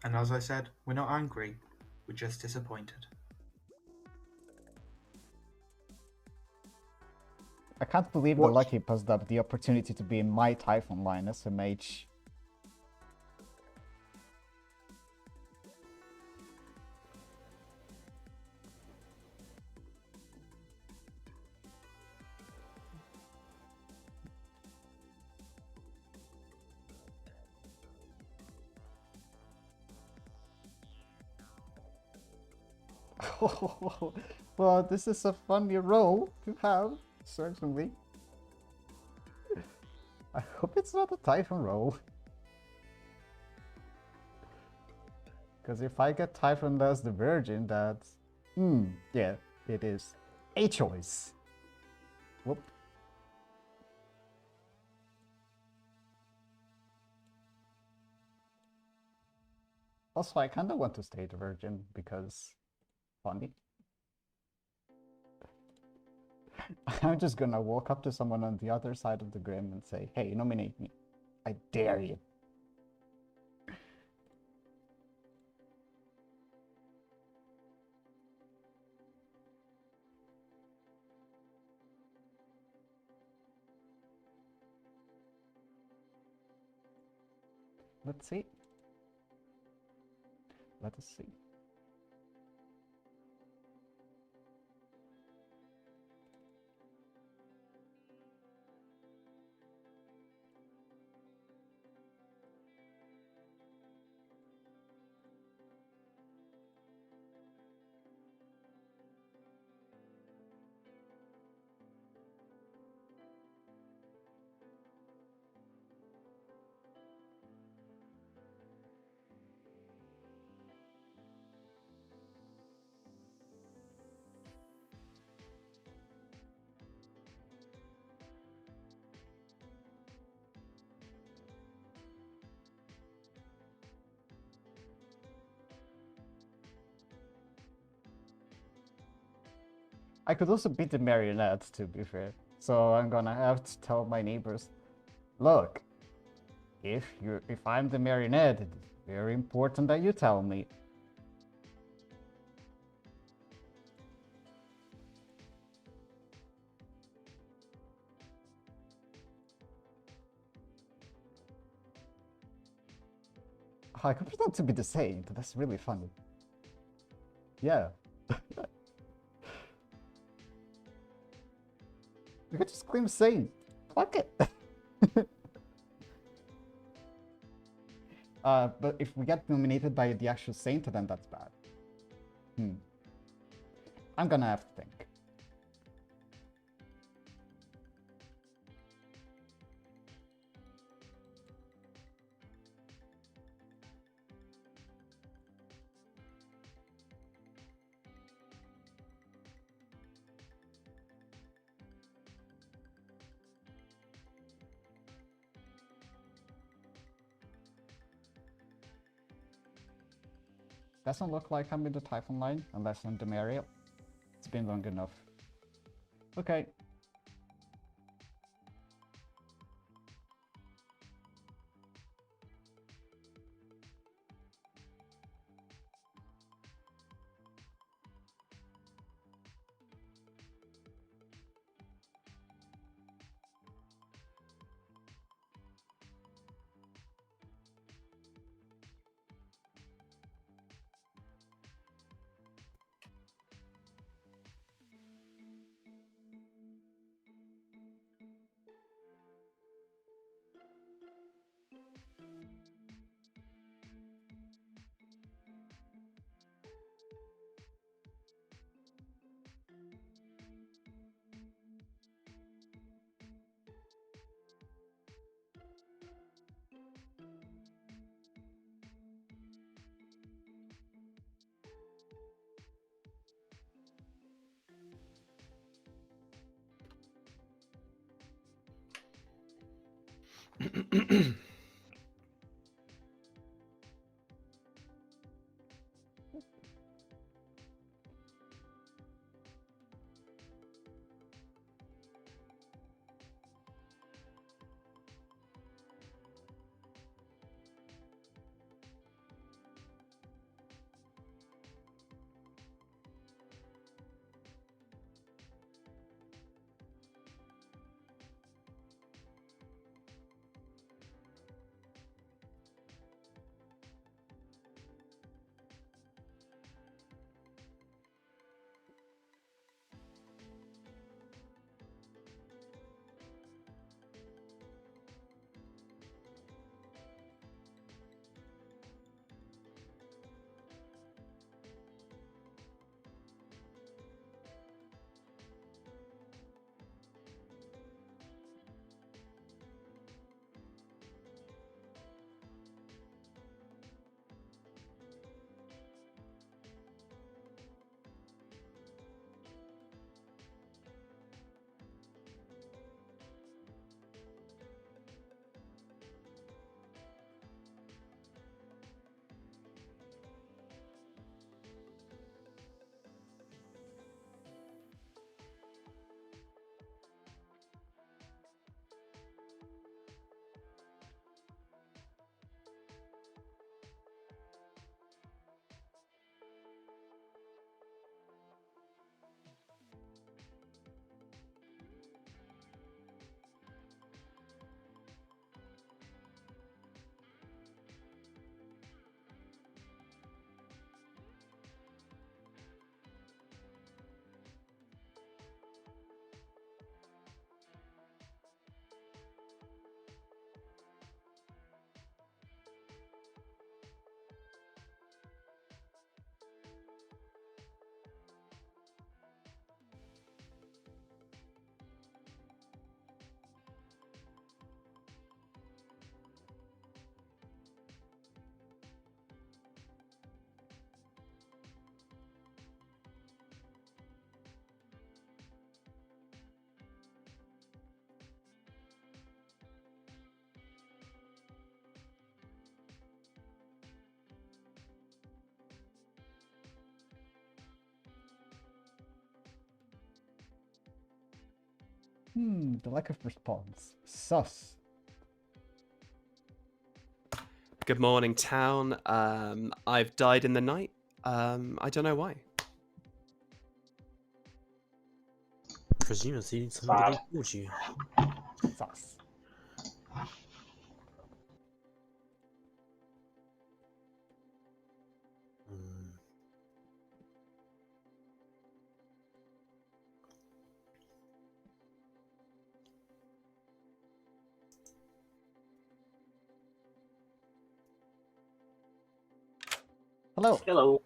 And as I said, we're not angry, we're just disappointed. I can't believe the What? Lucky passed up the opportunity to be in my Typhon line as a mage. Well, this is a funny role to have, certainly. I hope it's not a Typhon role. Because if I get Typhon as the Virgin, that's... yeah, it is a choice. Whoop. Also, I kind of want to stay the Virgin because... funny. I'm just gonna walk up to someone on the other side of the Grim and say, hey, nominate me. I dare you. Let's see. Let us see. I could also be the marionette, to be fair. So I'm gonna have to tell my neighbors, look, if I'm the marionette, it's very important that you tell me. I could pretend to be the saint. That's really funny. Yeah. You could just claim saint. Fuck it. But if we get nominated by the actual saint, then that's bad. I'm gonna have to think. Doesn't look like I'm in the Typhon line, unless I'm the Mariel. It's been long enough. Okay. The lack of response. Sus. Good morning, town. I've died in the night. I don't know why. Presumably somebody called you. Sus. Hello. Hello.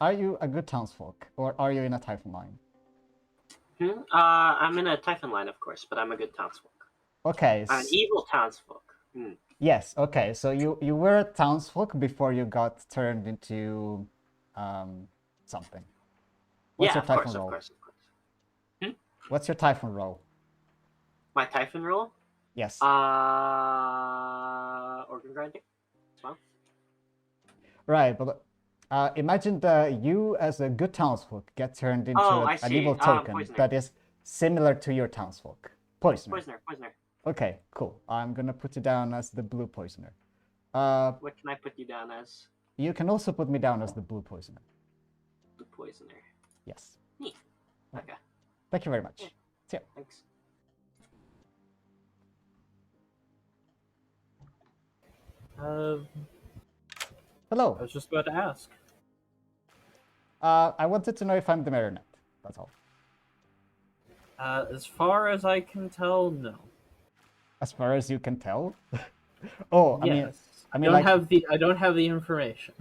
Are you a good townsfolk, or are you in a Typhon line? I'm in a Typhon line, of course, but I'm a good townsfolk. Okay. I'm an evil townsfolk. Yes. Okay. So you were a townsfolk before you got turned into something. What's your Typhon role? Of course. What's your Typhon role? My Typhon role? Yes. Organ grinding. Well. Right, but imagine that you, as a good townsfolk, get turned into an evil token that is similar to your townsfolk. Poisoner. Poisoner. Okay, cool. I'm gonna put you down as the blue poisoner. What can I put you down as? You can also put me down as the blue poisoner. The poisoner. Yes. Neat. Okay. Thank you very much. Yeah. See ya. Thanks. Hello. I was just about to ask. I wanted to know if I'm the marionette. That's all. As far as I can tell, no. As far as you can tell. Oh, Yes. I mean, I don't have the information.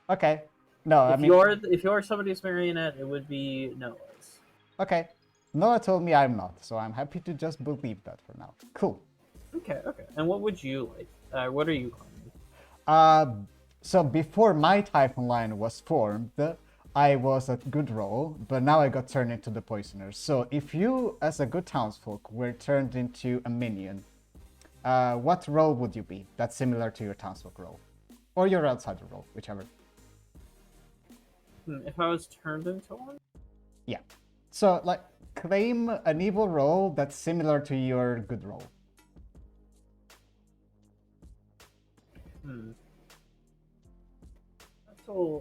Okay. No, If you're somebody's marionette, it would be Noah's. Okay. Noah told me I'm not, so I'm happy to just believe that for now. Cool. Okay. And what would you like? What are you calling me? So before my Typhon line was formed, I was a good role, but now I got turned into the poisoner. So if you, as a good townsfolk, were turned into a minion, what role would you be that's similar to your townsfolk role? Or your outsider role, whichever. If I was turned into one? Yeah. So, like, claim an evil role that's similar to your good role.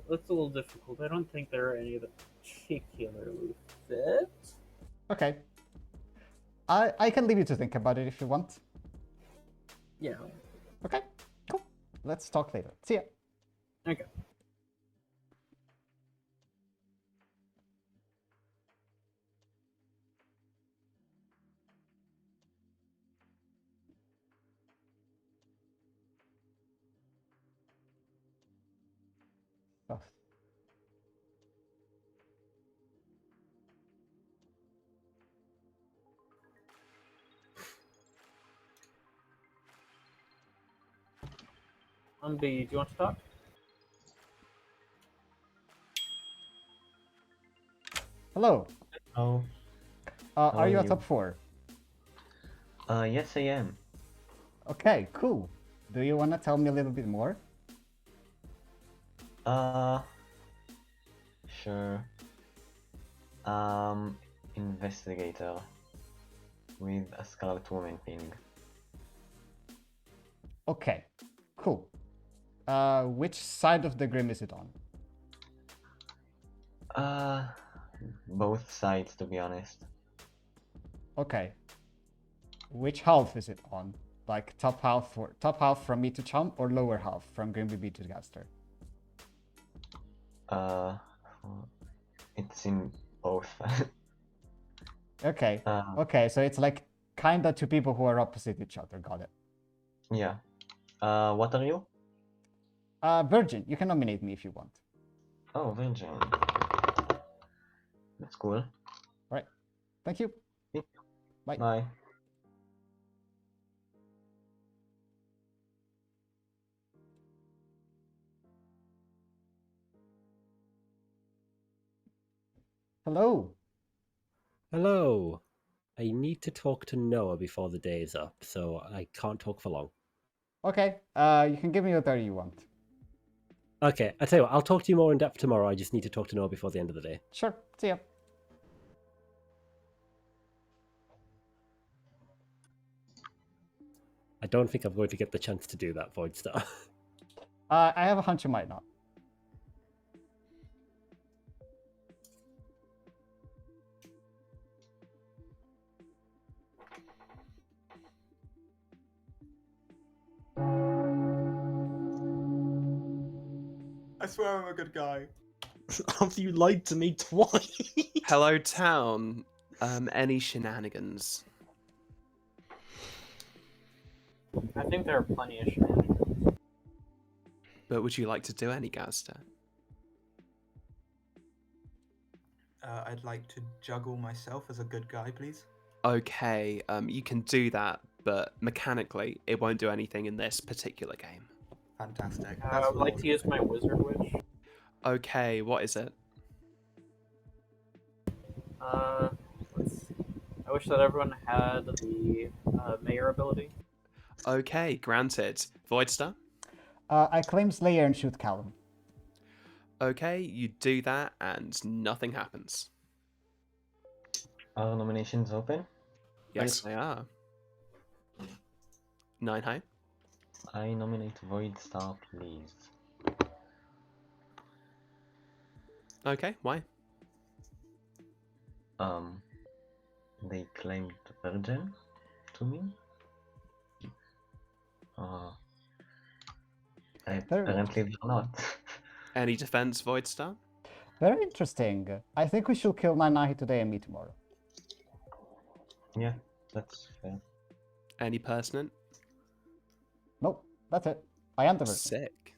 That's a little difficult. I don't think there are any that particularly fit. Okay. I can leave you to think about it if you want. Yeah. Okay, cool. Let's talk later. See ya. Okay. Oh. Do you want to talk? Hello. Oh. Are you a top 4? Yes, I am. Okay, cool. Do you want to tell me a little bit more? Sure. Investigator with a Scarlet Woman thing. Okay, cool. Which side of the Grim is it on? Both sides, to be honest. Okay. Which half is it on? Like top half from me to Chum, or lower half from Grimby to Gaster? It's in both. Okay. Okay, so it's like kinda two people who are opposite each other. Got it. Yeah. What are you? Virgin. You can nominate me if you want. Oh, Virgin. That's cool. Right. Thank you. Bye. Bye. Hello. Hello. I need to talk to Noah before the day is up, so I can't talk for long. Okay. You can give me whatever you want. Okay, I tell you what, I'll talk to you more in depth tomorrow. I just need to talk to Noah before the end of the day. Sure. See ya. I don't think I'm going to get the chance to do that, Voidstar. I have a hunch you might not. I swear I'm a good guy. After you lied to me twice. Hello, town. Any shenanigans? I think there are plenty of shenanigans. But would you like to do any, Gazster? I'd like to juggle myself as a good guy, please. Okay, you can do that, but mechanically, it won't do anything in this particular game. Fantastic. I would like to use my Wizard Witch. Okay, what is it? Let's see. I wish that everyone had the Mayor ability. Okay, granted. Voidstar? I claim Slayer and shoot Callum. Okay, you do that and nothing happens. Are nominations open? Yes, they are. 9 high. I nominate Voidstar, please. Okay, why? They claimed Virgin to me. Apparently they're not. Any defense, Voidstar? Very interesting. I think we should kill Nanahi today and meet tomorrow. Yeah, that's fair. Any pertinent? Nope, that's it. I am the virgin. Sick.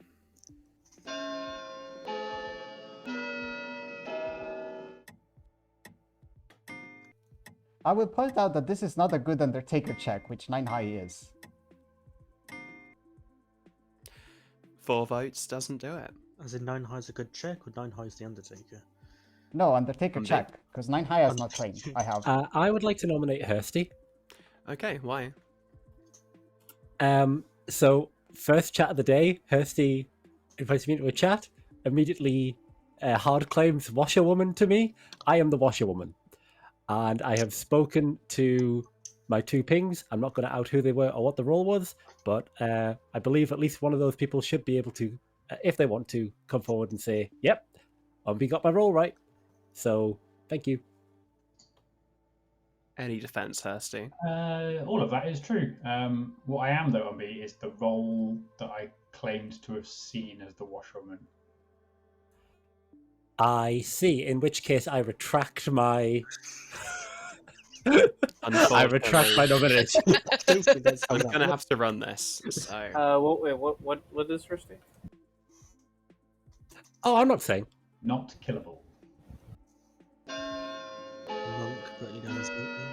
I will point out that this is not a good Undertaker check, which 9 high is. 4 votes doesn't do it. As in 9 high's a good check, or 9 high's the Undertaker? No, Undertaker Indeed. check, because 9 high has not claimed. I have. I would like to nominate Hursty. Okay, why? So first chat of the day, Hursty invites me into a chat. Immediately, hard claims washerwoman to me. I am the washerwoman, and I have spoken to my 2 pings. I'm not going to out who they were or what the role was, but I believe at least one of those people should be able to, if they want to, come forward and say, "Yep, Umbi got my role right." So thank you. Any defense, Hursty? All of that is true. What I am, though, Umbi, is the role that I claimed to have seen as the washerwoman. I see. In which case, I retract my. I Unfortunately, retract my nomination. I'm gonna have to run this. So Wait, what is first name? Oh, I'm not saying. Not killable. Monk put you down as monk then.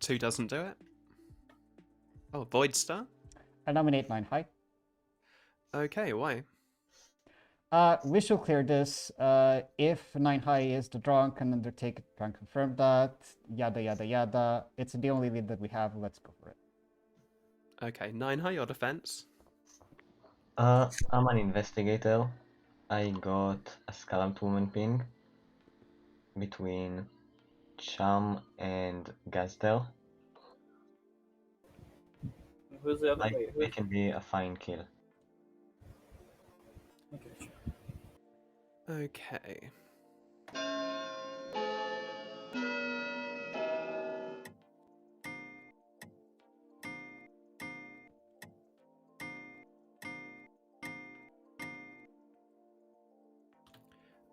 two doesn't do it. Oh, Voidstar? I nominate 9 high. Okay, why? We should clear this. If 9 high is the drunk and Undertaker can confirm that, yada yada yada. It's the only lead that we have. Let's go for it. Okay, 9 high, your defense? I'm an investigator. I got a scalped woman ping between Cham and Gazdel. Who's the other? Like, it can be a fine kill. Okay. Okay.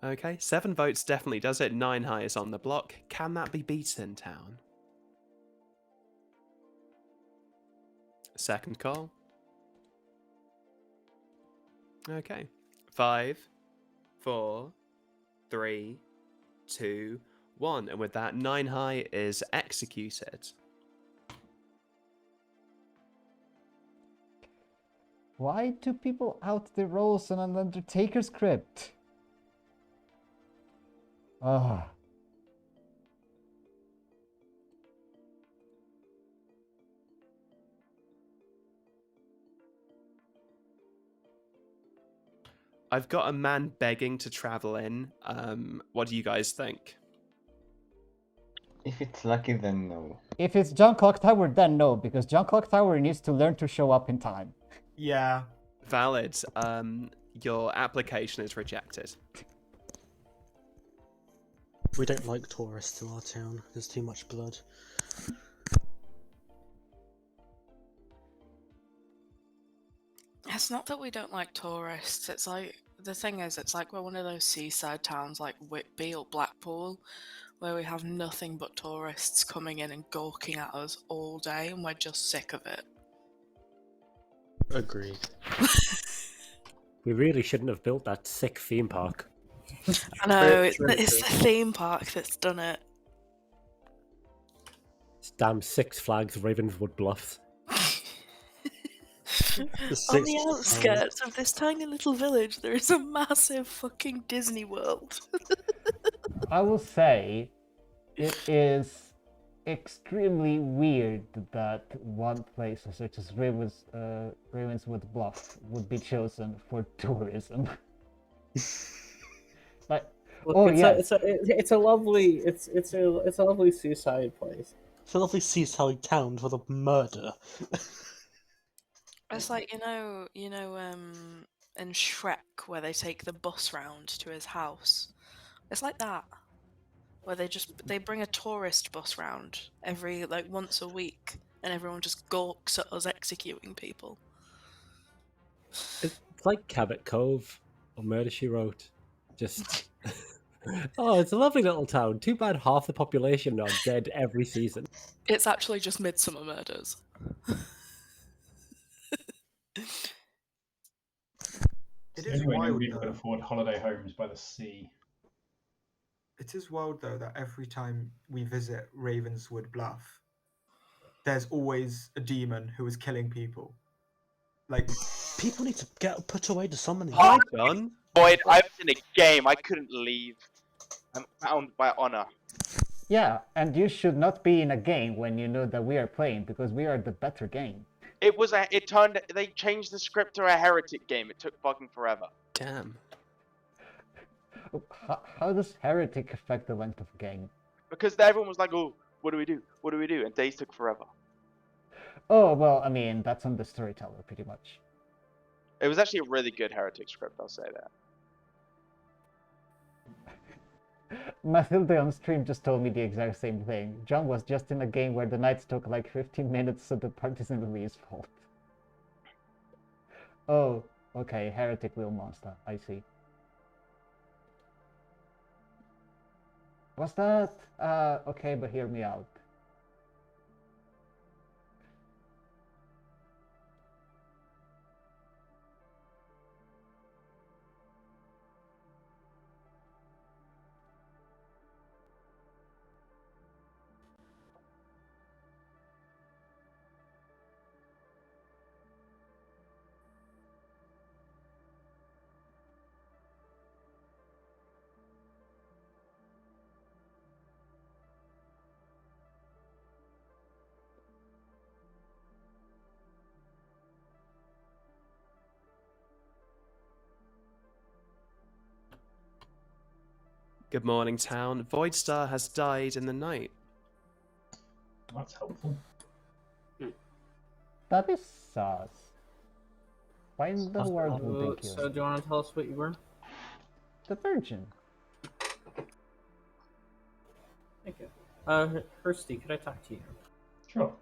Okay, 7 votes definitely does it. 9 high is on the block. Can that be beaten, town? Second call. Okay. 5, 4, 3, 2, 1. And with that, 9 high is executed. Why do people out the roles on an Undertaker script? Ah. I've got a man begging to travel in. What do you guys think? If it's lucky, then no. If it's John Clocktower, then no, because John Clocktower needs to learn to show up in time. Yeah. Valid. Your application is rejected. We don't like tourists to our town. There's too much blood. It's not that we don't like tourists. It's like, the thing is, it's like we're one of those seaside towns like Whitby or Blackpool, where we have nothing but tourists coming in and gawking at us all day, and we're just sick of it. Agreed. We really shouldn't have built that sick theme park. I know, it's True. the theme park that's done it. It's damn Six Flags Ravenswood Bluffs. On the outskirts of this tiny little village, there is a massive fucking Disney World. I will say, it is extremely weird that one place such as Ravenswood Bluff would be chosen for tourism. Like, Look, oh yeah, it's a lovely seaside place. It's a lovely seaside town for the murder. It's like, in Shrek, where they take the bus round to his house. It's like that, where they bring a tourist bus round every, like, once a week, and everyone just gawks at us executing people. It's like Cabot Cove or Murder, She Wrote. Just... Oh, it's a lovely little town. Too bad half the population are dead every season. It's actually just Midsummer Murders. It The is only way wild, people can though. afford holiday homes by the sea. It is wild, though, that every time we visit Ravenswood Bluff, there's always a demon who is killing people. Like, People need to get put away to summoning. Hi, John. Boyd, I was in a game. I couldn't leave. I'm bound by honor. yeah, and you should not be in a game when you know that we are playing, because we are the better game. They changed the script to a heretic game. It took fucking forever. Damn. How does Heretic affect the length of the game? Because everyone was like, oh, what do we do? What do we do? And days took forever. Oh, well, I mean, that's on the storyteller, pretty much. It was actually a really good heretic script, I'll say that. Mathilde on stream just told me the exact same thing. John was just in a game where the nights took like 15 minutes, so the part isn't really his fault. Oh, okay, Heretic Wheel Monster, I see. Was that? Okay, but hear me out. Good morning, town. Voidstar has died in the night. That's helpful. That is sus. Why in the world would they kill So do you want to tell us what you were? the Virgin? Thank you. Hursty, could I talk to you? Sure.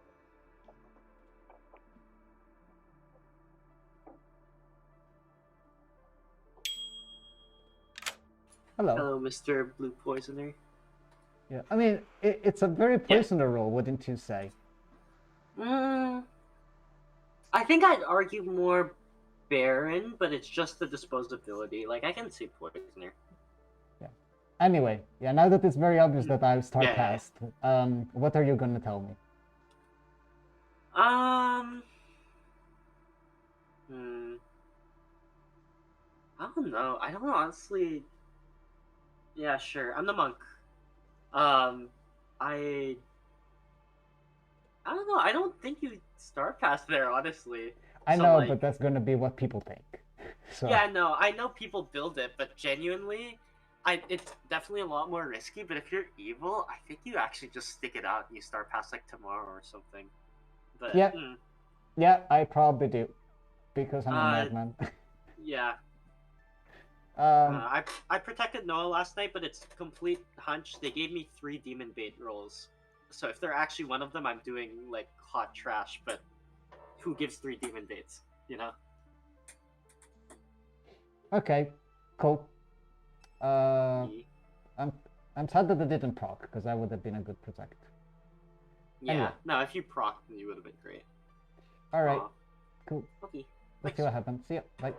Hello. Hello, Mr. Blue Poisoner. Yeah, I mean, it's a very personal role, wouldn't you say? I think I'd argue more Baron, but it's just the disposability. Like, I can see Poisoner. Yeah. Anyway, yeah, now that it's very obvious that I'll start Yeah. cast, what are you gonna tell me? I don't know. I don't know, honestly. Yeah, sure. I'm the monk. I don't know. I don't think you star pass there, honestly. I So, know, like- but that's gonna be what people think. So, Yeah, no, I know people build it, but genuinely, it's definitely a lot more risky. But if you're evil, I think you actually just stick it out and you start past like tomorrow or something. But yeah, yeah, I probably do, because I'm a madman. yeah. Um, I protected Noah last night, but it's complete hunch. They gave me 3 demon bait rolls, so if they're actually one of them, I'm doing like hot trash. But who gives 3 demon baits? You know. okay, cool. I'm sad that I didn't proc, because that would have been a good protect. Yeah. Anyway. No, if you proc, then you would have been great. All right. Aw. Cool. Okay. Let's see what happens. See ya. Bye.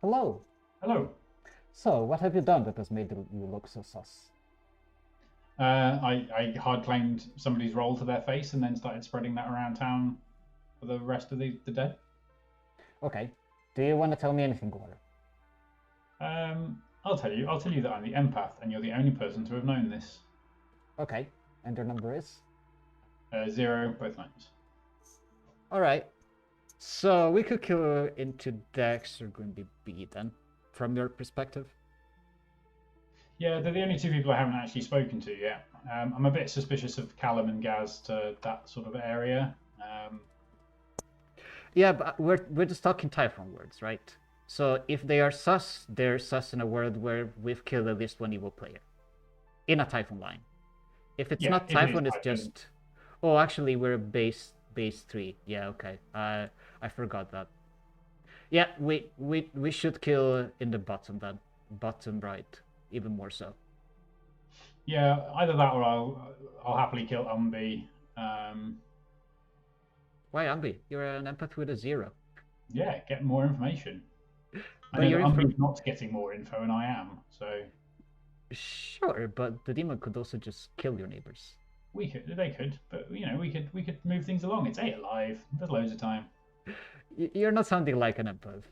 Hello. Hello. So, what have you done that has made you look so sus? I hard claimed somebody's role to their face and then started spreading that around town for the rest of the day. Okay. Do you want to tell me anything, Gore? I'll tell you that I'm the empath, and you're the only person to have known this. Okay. And your number is? 0, both nights. Alright. So, we could kill into Dex or going to be B then, from your perspective. Yeah, they're the only 2 people I haven't actually spoken to yet. I'm a bit suspicious of Callum and Gaz to that sort of area. Yeah, but we're just talking Typhon words, right? So if they are sus, they're sus in a world where we've killed at least 1 evil player. In a Typhon line. If it's not Typhon, it's just... Oh, actually, we're base 3. Yeah, okay. I forgot that. Yeah, we should kill in the bottom then. Bottom right. Even more so. Yeah, either that or I'll happily kill Umbi. Why Umbi? You're an empath with a 0. Yeah, get more information. But I know Umbi's not getting more info, and I am, so... Sure, but the demon could also just kill your neighbors. They could, but, you know, we could move things along. It's 8 alive. There's loads of time. You're not sounding like an empath.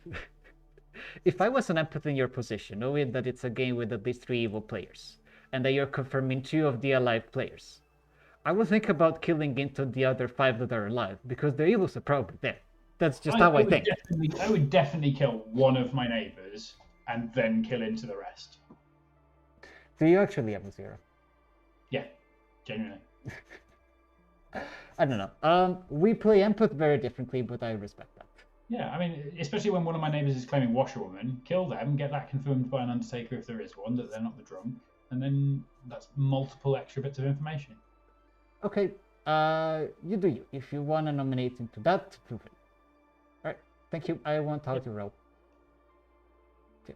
If I was an empath in your position, knowing that it's a game with at least 3 evil players, and that you're confirming 2 of the alive players, I would think about killing into the other 5 that are alive, because the evils are probably there. That's just how I think. I would definitely kill one of my neighbours, and then kill into the rest. Do you actually have a 0? Yeah, genuinely. I don't know. We play empath very differently, but I respect that. Yeah, I mean, especially when one of my neighbours is claiming washerwoman, kill them, get that confirmed by an undertaker if there is one, that they're not the drunk, and then that's multiple extra bits of information. Okay, you do you. If you want to nominate into that, feel free. Alright, thank you. I want how to roll. Okay.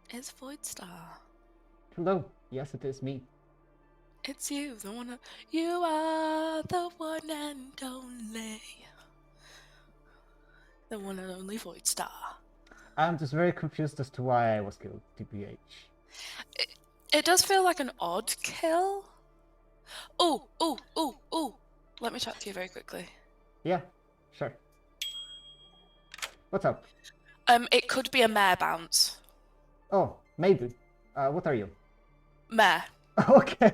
It's Voidstar. Hello. Yes, it is me. It's you, the one. You are the one and only. The one and only Voidstar. I'm just very confused as to why I was killed, TPH. It does feel like an odd kill. Oh. Let me chat to you very quickly. Yeah, sure. What's up? It could be a mare bounce. Oh, maybe. What are you? Mare. Okay.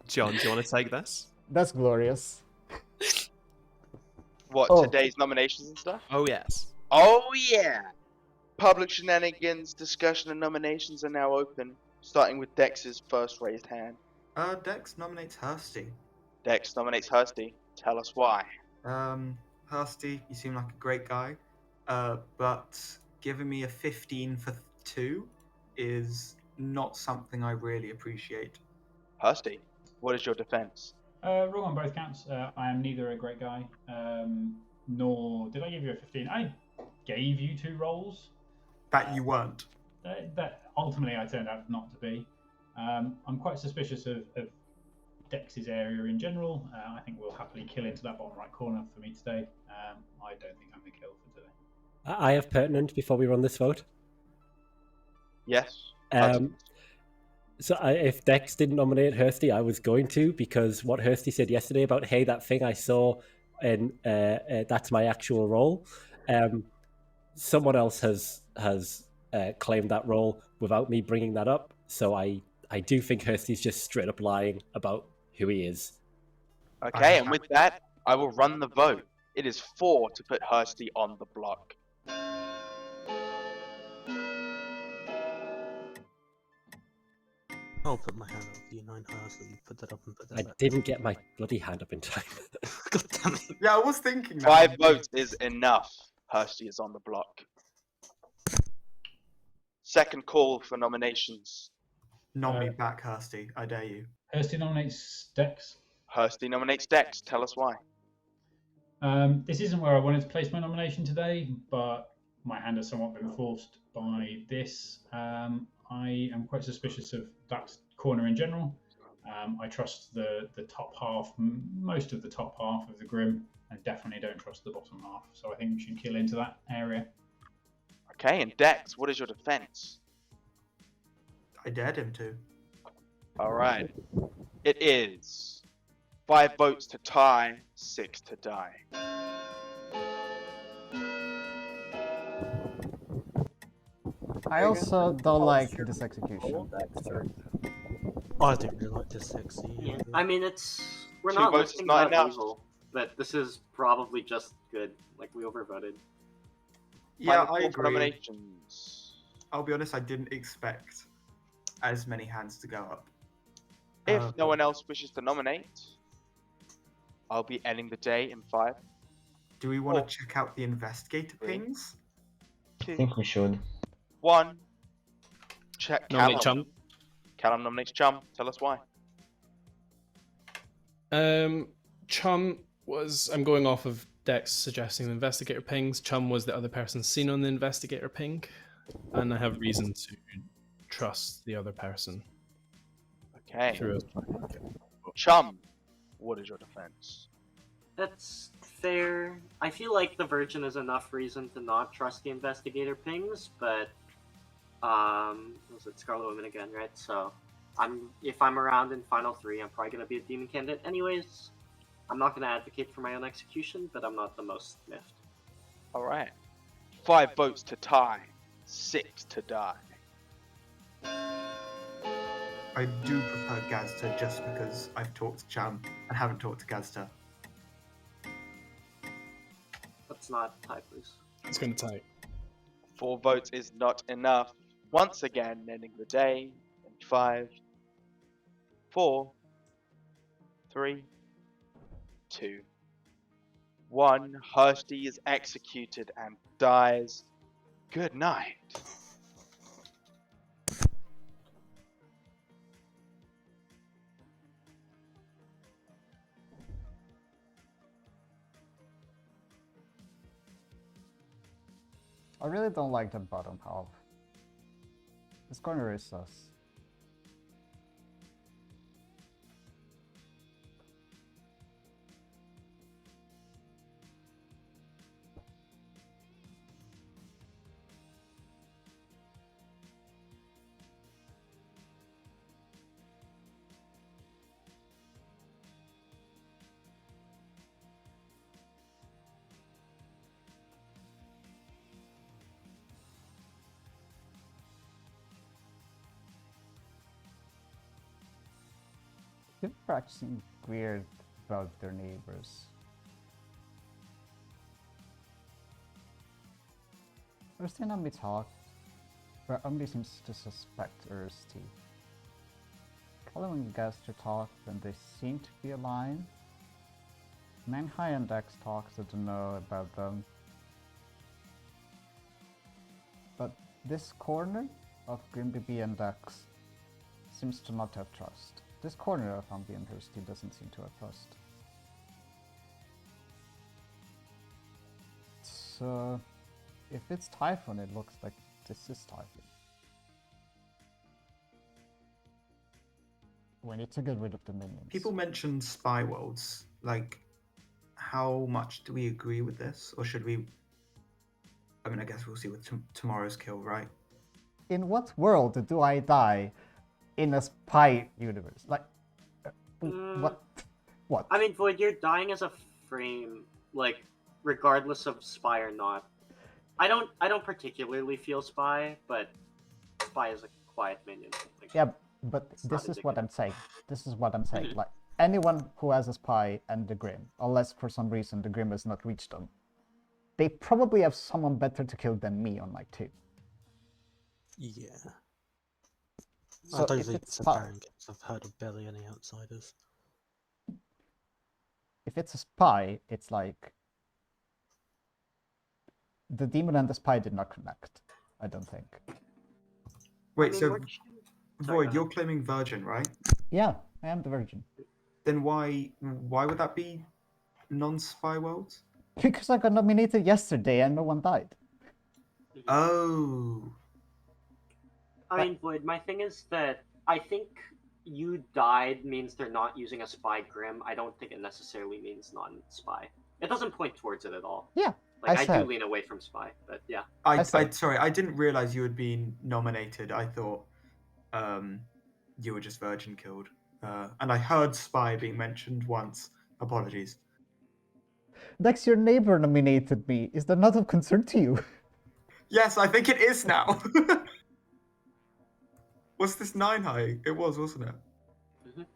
John, do you want to take this? That's glorious. What, Oh. today's nominations and stuff? Oh, yes. Oh, yeah! Public shenanigans, discussion, and nominations are now open, starting with Dex's first raised hand. Dex nominates Hursty. Dex nominates Hursty. Tell us why. Hursty, you seem like a great guy, but giving me a 15 for 2 is not something I really appreciate. Hursty, what is your defense? Wrong on both counts. I am neither a great guy, nor did I give you a 15. I gave you 2 rolls. That you weren't. That ultimately I turned out not to be. I'm quite suspicious of Dex's area in general. I think we'll happily kill into that bottom right corner for me today. I don't think I'm the kill for today. I have pertinent before we run this vote. Yes. So if Dex didn't nominate Hursty, I was going to, because what Hursty said yesterday about, hey, that thing I saw, and that's my actual role. Someone else has claimed that role without me bringing that up. So I do think Hursty's just straight up lying about who he is. Okay, and with that, I will run the vote. It is 4 to put Hursty on the block. I'll put my hand up for you, 9 hours that you put that up and put that I back. didn't get my bloody hand up in time. God damn it. Yeah, I was thinking that. 5 votes is enough. Hursty is on the block. Second call for nominations. Nom me back, Hursty. I dare you. Hursty nominates Dex. Hursty nominates Dex. Tell us why. This isn't where I wanted to place my nomination today, but my hand has somewhat been forced by this. I am quite suspicious of that corner in general. I trust the top half, most of the top half of the Grim, and definitely don't trust the bottom half. So I think we should kill into that area. Okay, and Dex, what is your defense? I dared him to. All right. It is 5 votes to tie, 6 to die. I also don't like this execution. I don't really like this sexy. Yeah, I mean, we're 2 not votes is listing not that enough. evil, but this is probably just good. Like, we overvoted. Yeah, Final I call for agree. nominations. I'll be honest, I didn't expect as many hands to go up. If no one else wishes to nominate, I'll be ending the day in 5. Do we want to check out the investigator pings? I think we should. 1. Check Nominate Callum. Callum nominates Chum. Tell us why. Chum was, I'm going off of Dex suggesting the investigator pings. Chum was the other person seen on the investigator ping, and I have reason to trust the other person. Okay. Through Chum, what is your defense? That's fair. I feel like the Virgin is enough reason to not trust the investigator pings, but was it Scarlet Woman again, right? So if I'm around in Final 3, I'm probably gonna be a demon candidate anyways. I'm not gonna advocate for my own execution, but I'm not the most miffed. Alright. 5 votes to tie, 6 to die. I do prefer Gazta just because I've talked to Cham and haven't talked to Gazta. Let's not tie, please. It's going to tie. 4 votes is not enough. Once again, ending the day in 5, 4, 3, 2, 1. Hursty is executed and dies. Good night. I really don't like the bottom half. This corner is sus. People are acting weird about their neighbors. Ursty and Umbi talk, but Umbi seems to suspect Ursty. Callum and Gaster talk, and they seem to be aligned. Manhai and Dex talks, I don't know about them. But this corner of Grimby and Dex seems to not have trust. This corner of Umbi and Hursty doesn't seem to have trust. So, if it's Typhon, it looks like this is Typhon. We need to get rid of the minions. People mentioned spy worlds. Like, how much do we agree with this? Or should we... I mean, I guess we'll see with tomorrow's kill, right? In what world do I die in a spy universe. Like, what? What? I mean, Void, you're dying as a frame, like, regardless of spy or not. I don't particularly feel spy, but spy is a quiet minion. Like, Yeah, but it's this not is what I'm saying. This is what I'm saying. Mhm. Like, anyone who has a spy and the Grim, unless for some reason the Grim has not reached them, they probably have someone better to kill than me on my team. Yeah. So I don't if think it's it's spy, apparent. I've heard of barely any outsiders. if it's a spy, it's like the demon and the spy did not connect. I don't think. Wait, mean, so Sorry, Void, go you're ahead. claiming Virgin, right? Yeah, I am the Virgin. Then why would that be non-spy worlds? Because I got nominated yesterday and no one died. Oh. I mean, Void, my thing is that I think you died means they're not using a spy Grim. I don't think it necessarily means non-spy. It doesn't point towards it at all. Yeah, Like, I do said. lean away from spy, but yeah. I said. sorry, I didn't realize you had been nominated. I thought you were just Virgin killed. And I heard spy being mentioned once. Apologies. Dex, your neighbor nominated me. Is that not of concern to you? Yes, I think it is now. Was this 9 high? It was, wasn't it?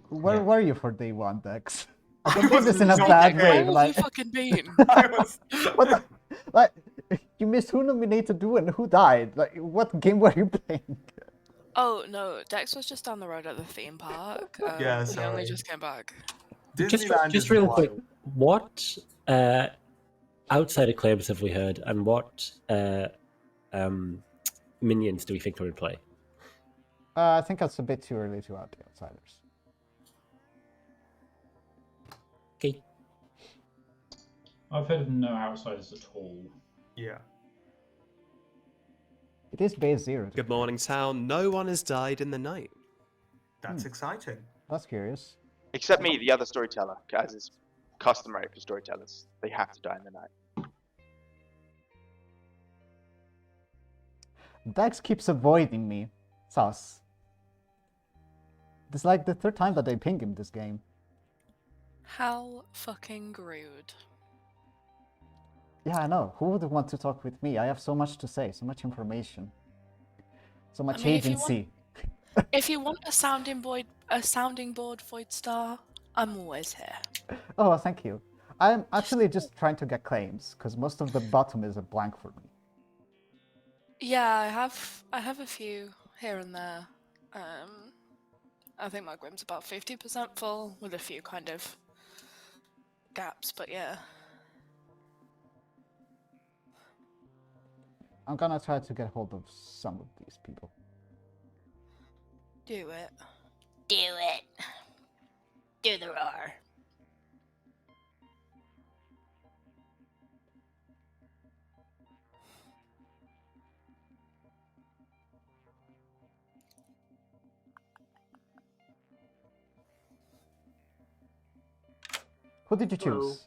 Where Yeah. were you for day one, Dex? I I don't think was this in a not bad there. way. Where have Like, you fucking been? I was. what the, like, you missed who nominated who and who died. Like, what game were you playing? Oh no, Dex was just down the road at the theme park. Yeah, he only sorry. just came back. Disneyland Just is real wild. quick, what outsider claims have we heard, and what minions do we think are in play? I think that's a bit too early to out the outsiders. Okay. I've heard of no outsiders at all. Yeah. It is base 0. Good morning, town. No one has died in the night. That's exciting. That's curious. Except me, the other storyteller, as is customary for storytellers. They have to die in the night. Dex keeps avoiding me. Sus. It's like the third time that I ping him this game. How fucking rude. Yeah, I know. Who would want to talk with me? I have so much to say, so much information, so much mean, if you agency. If you want a sounding board, Void Star, I'm always here. Oh, thank you. I'm actually just trying to get claims because most of the bottom is a blank for me. Yeah, I have a few here and there. I think my Grim's about 50% full with a few kind of gaps, but yeah. I'm gonna try to get hold of some of these people. Do it. Do it. Do the roar. Who did you Hello. choose?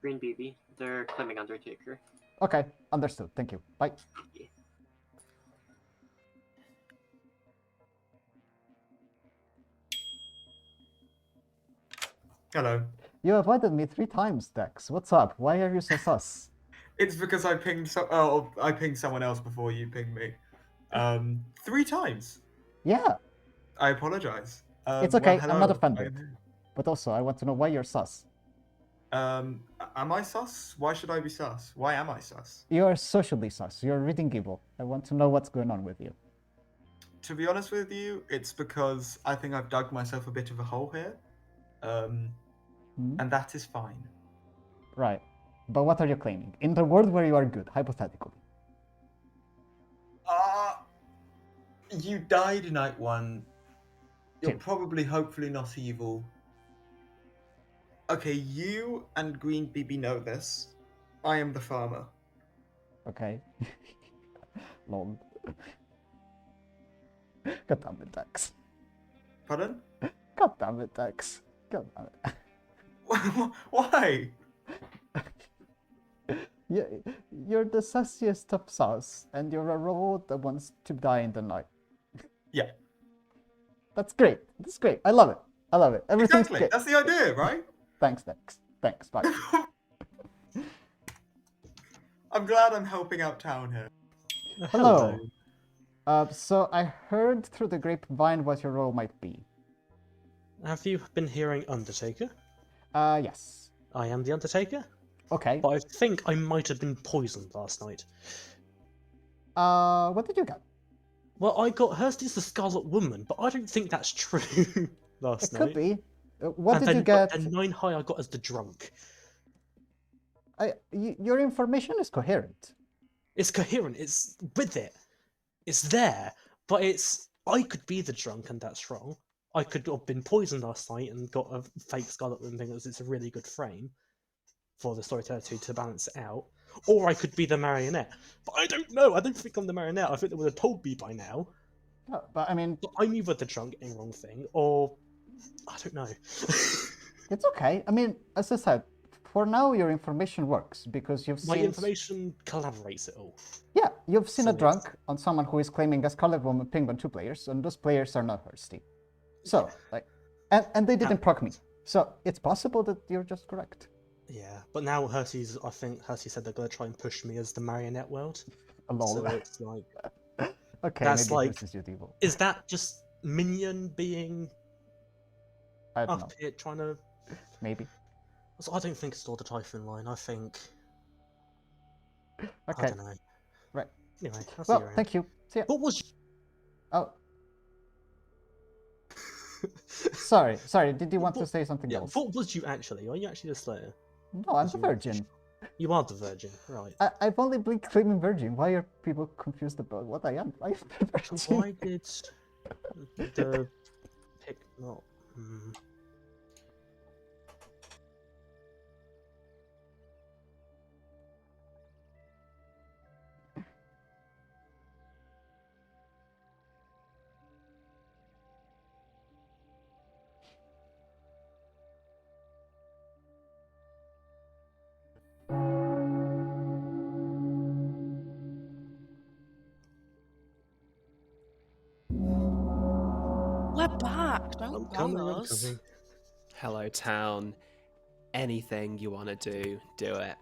Green BB. They're claiming Undertaker. Okay, understood. Thank you. Bye. Hello. You avoided me 3 times, Dex. What's up? Why are you so sus? It's because I pinged I pinged someone else before you pinged me. 3 times. Yeah, I apologize. it's okay. well, I'm not hello. offended. But also, I want to know why you're sus. Am I sus? Why should I be sus? Why am I sus? You're socially sus. You're reading evil. I want to know what's going on with you. To be honest with you, it's because I think I've dug myself a bit of a hole here. And that is fine. Right. But what are you claiming? In the world where you are good, hypothetically. You died in night 1. You're Two. probably, hopefully, not evil. Okay, you and Green BB know this. I am the farmer. Okay. Lol. God damn it, Dex. Pardon? God damn it, Dex. God damn it. Why? You're the sussiest of sus, and you're a robot that wants to die in the night. Yeah. That's great. That's great. I love it. I love it. Everything's Exactly. great. That's the idea, right? Thanks, Dex. Thanks. Bye. I'm glad I'm helping out town here. Hello. So I heard through the grapevine what your role might be. Have you been hearing Undertaker? Yes. I am the Undertaker. Okay. But I think I might have been poisoned last night. What did you get? Well, I got Hursty's the Scarlet Woman, but I don't think that's true last night. It could be. What And did then, you get? And 9 high I got as the drunk. Your information is coherent. It's coherent. It's with it. It's there. But it's... I could be the drunk and that's wrong. I could have been poisoned last night and got a fake Scarlet Woman thing because it's a really good frame for the storyteller to balance it out. Or I could be the marionette. But I don't know. I don't think I'm the marionette. I think they would have told me by now. No, but I mean... But I'm either the drunk getting wrong thing, or... I don't know. It's okay. I mean, as I said, for now your information works because you've My seen... information collaborates it all. Yeah, you've seen So a drunk on someone who is claiming a Scarlet Woman Penguin 2 players, and those players are not Hursty. So, like... And they didn't proc me. So, it's possible that you're just correct. Yeah, but now I think Hersey said they're going to try and push me as the marionette world. Lol. So it's like... Okay, that's maybe like... this is your devil. Is that just Minion being... I don't know. up here trying to... Maybe. So I don't think it's all the Typhoon line, I think... Okay. I don't know. Right. Anyway, I'll see Well, you around. thank you. See ya. What was... Oh. Sorry, did you want to say something else? What was you actually? Are you actually the Slayer? No, I'm the Virgin. You are the Virgin, right. I've only been claiming Virgin. Why are people confused about what I am? I'm the Virgin. Why did the pick not... We're back. Don't bother us. Hello, town. Anything you want to do it.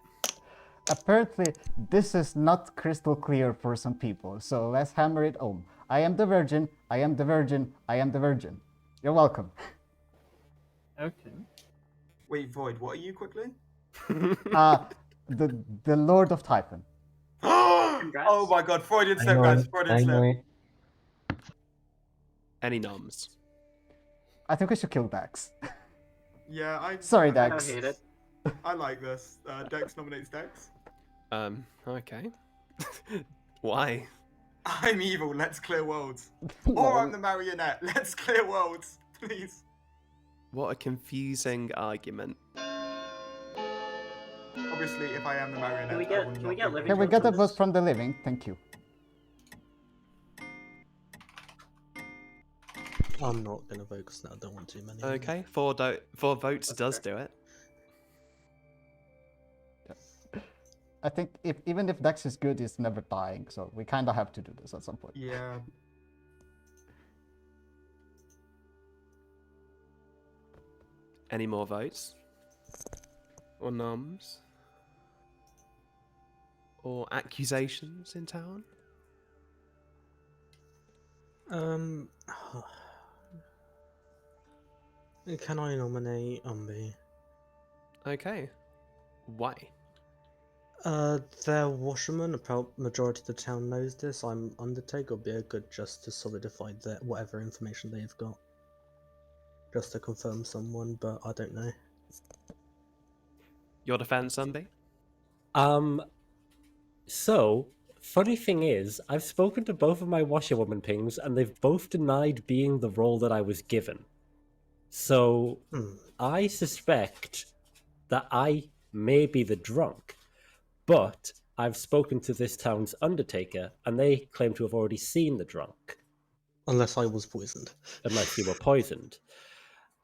Apparently, this is not crystal clear for some people, so let's hammer it home. I am the Virgin, I am the Virgin, I am the Virgin. You're welcome. Okay. Wait, Void, what are you quickly? The Lord of Typhon. Oh my god, Freudian slip, guys. Freudian slip. Any noms? I think we should kill Dax. Yeah, Sorry, I Dax. hate it. I like this. Dex nominates Dex. Okay. Why? I'm evil, let's clear worlds. Or I'm the marionette, let's clear worlds, please. What a confusing argument. Obviously, if I am the marionette, Can we get living? Can we get a votes on vote from the living? Thank you. I'm not going to vote because I don't want too many. Okay, four votes does do it. I think even if Dex is good, he's never dying, so we kind of have to do this at some point. Yeah. Any more votes? Or noms? Or accusations in town? Can I nominate Umbi? Okay. Why? They're washermen. About majority of the town knows this. I'm Undertaker. Would be a good just to solidify that whatever information they've got, just to confirm someone. But I don't know. Your defense, Umbi? So, funny thing is, I've spoken to both of my washerwoman pings, and they've both denied being the role that I was given. So, I suspect that I may be the drunk, but I've spoken to this town's Undertaker, and they claim to have already seen the drunk. Unless I was poisoned. Unless you were poisoned.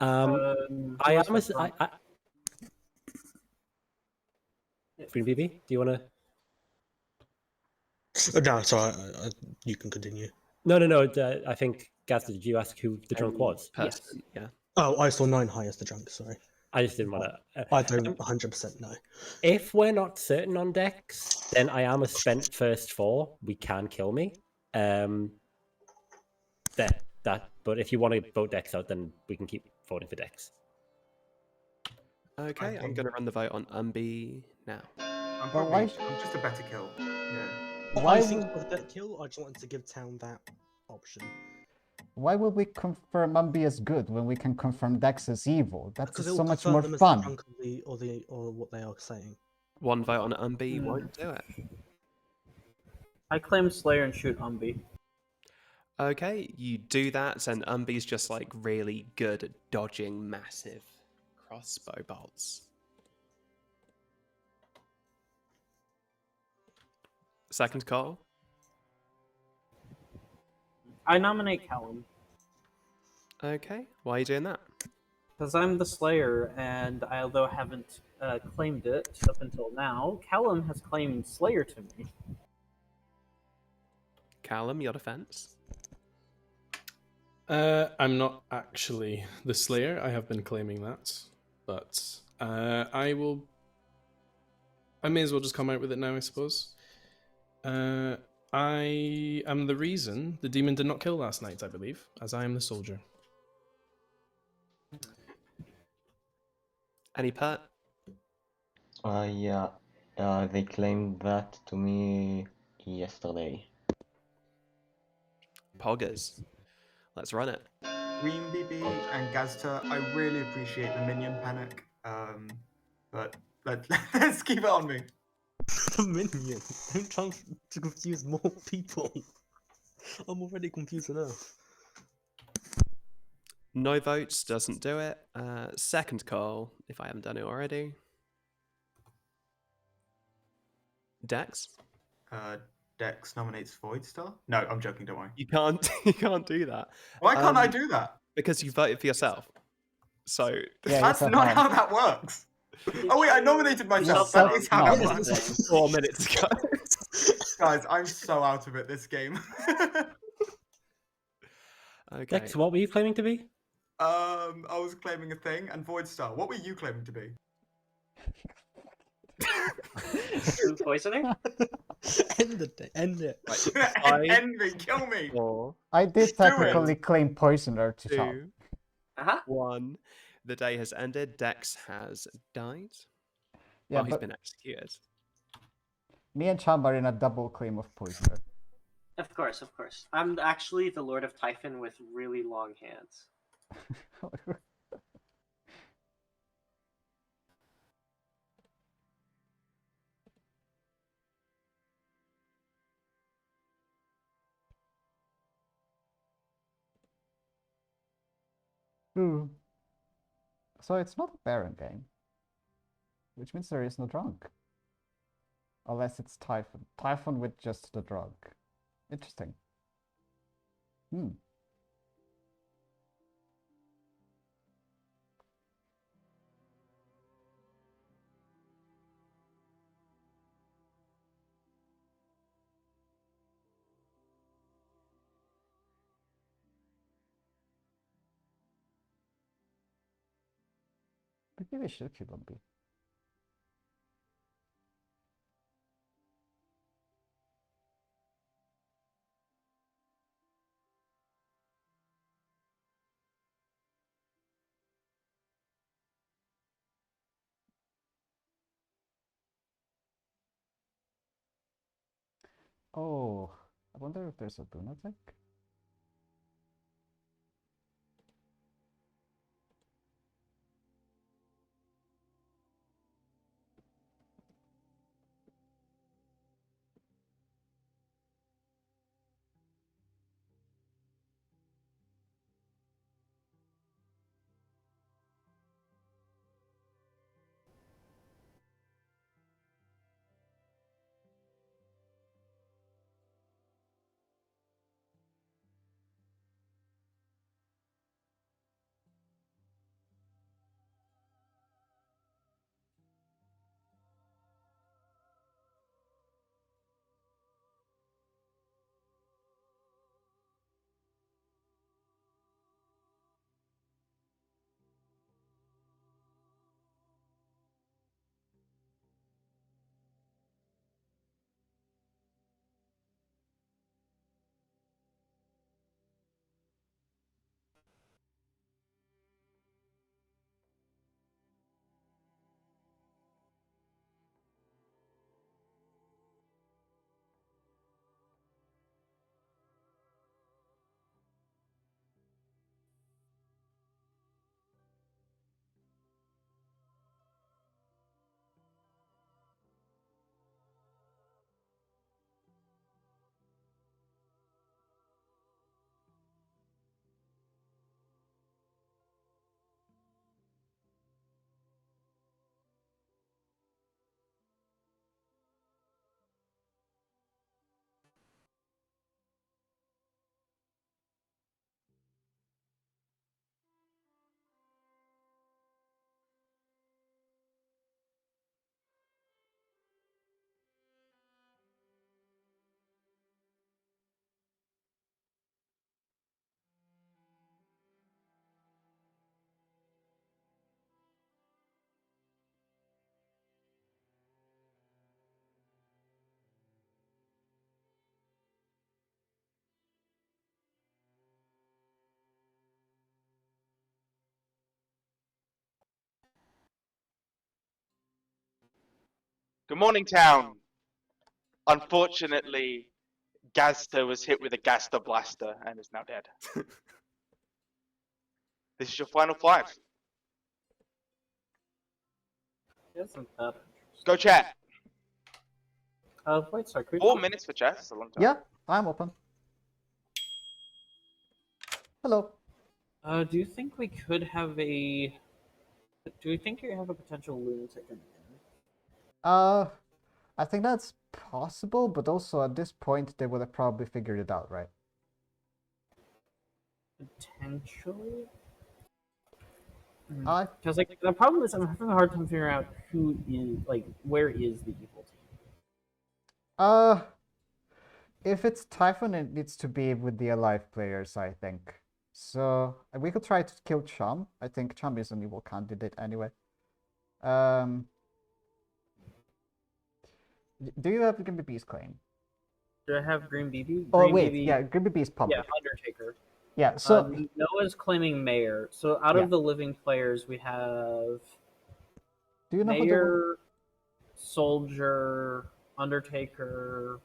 I am... Green BB, do you want to... No, sorry. You can continue. No. I think, Gaz, did you ask who the drunk was? Person, yeah. Oh, I saw 9 high as the drunk. Sorry, I just didn't want to. I don't 100% know. If we're not certain on Dex, then I am a spent first 4. We can kill me. But if you want to vote Dex out, then we can keep voting for Dex. Okay, I'm going to run the vote on Umbi now. I'm But probably why- I'm just a better kill. Yeah. Why I think would- with that kill, I just wanted to give Town that option. Why would we confirm Umbi as good when we can confirm Dex as evil? That's Because it so will much confirm more them as fun. the drunk or what they are saying. One vote on Umbi won't do it. I claim Slayer and shoot Umbi. Okay, you do that, and Umbi's just like really good at dodging massive crossbow bolts. Second call. I nominate Callum Okay, why are you doing that? because I'm the Slayer, and although I haven't claimed it up until now, Callum has claimed Slayer to me. Callum, your defense. I'm not actually the Slayer. I have been claiming that, but I will. I may as well just come out with it now, I suppose. I am the reason the demon did not kill last night, I believe, as I am the soldier. Any pet? Yeah. They claimed that to me yesterday. Poggers. Let's run it. Green BB and Gazta, I really appreciate the minion panic. But let's keep it on me. The minion. I'm trying to confuse more people. I'm already confused enough. No votes doesn't do it. Second call, if I haven't done it already. Dex? Dex nominates Voidstar? No, I'm joking, don't worry. You can't do that. Why can't I do that? Because you voted for yourself. So Yeah, That's yourself not out. how that works. Oh wait, I nominated myself. That is how that works. 4 minutes ago. Guys, I'm so out of it this game. Okay. Dex, what were you claiming to be? I was claiming a thing, and Voidstar. What were you claiming to be? Food poisoning? End it. Five, End me, kill me. 4, I did Do it. technically claim Poisoner to top. 2, Uh-huh. 1. The day has ended. Dex has died. Yeah, Well, he's but been executed. me and Chamba are in a double claim of Poisoner. Of course, of course. I'm actually the Lord of Typhon with really long hands. So it's not a Baron game. Which means there is no drunk. Unless it's Typhon. Typhon with just the drug. Interesting. Maybe we should kill Lumpy. Oh, I wonder if there's a lunatic. Good morning, town. Unfortunately, Gazter was hit with a Gaster blaster and is now dead. This is your final 5. Isn't that Go chat. wait, sorry, could we 4 talk- minutes for chat. That's a long time. Yeah, I'm open. Hello. Do you think we could have a? Do you think you have a potential lunatic in there? I think that's possible, but also at this point they would have probably figured it out, right? Potentially. I Because like the problem is I'm having a hard time figuring out who is like where is the evil team. If it's Typhon, it needs to be with the alive players, I think. So we could try to kill Chum. I think Chum is an evil candidate anyway. Do you have Green BB's claim? Do I have Green BB? Oh Green wait, BB? yeah, Green BB is public. Yeah, Undertaker. Yeah, so Noah's claiming Mayor. So out Yeah. of the living players, we have do you know who Mayor, Soldier, Undertaker,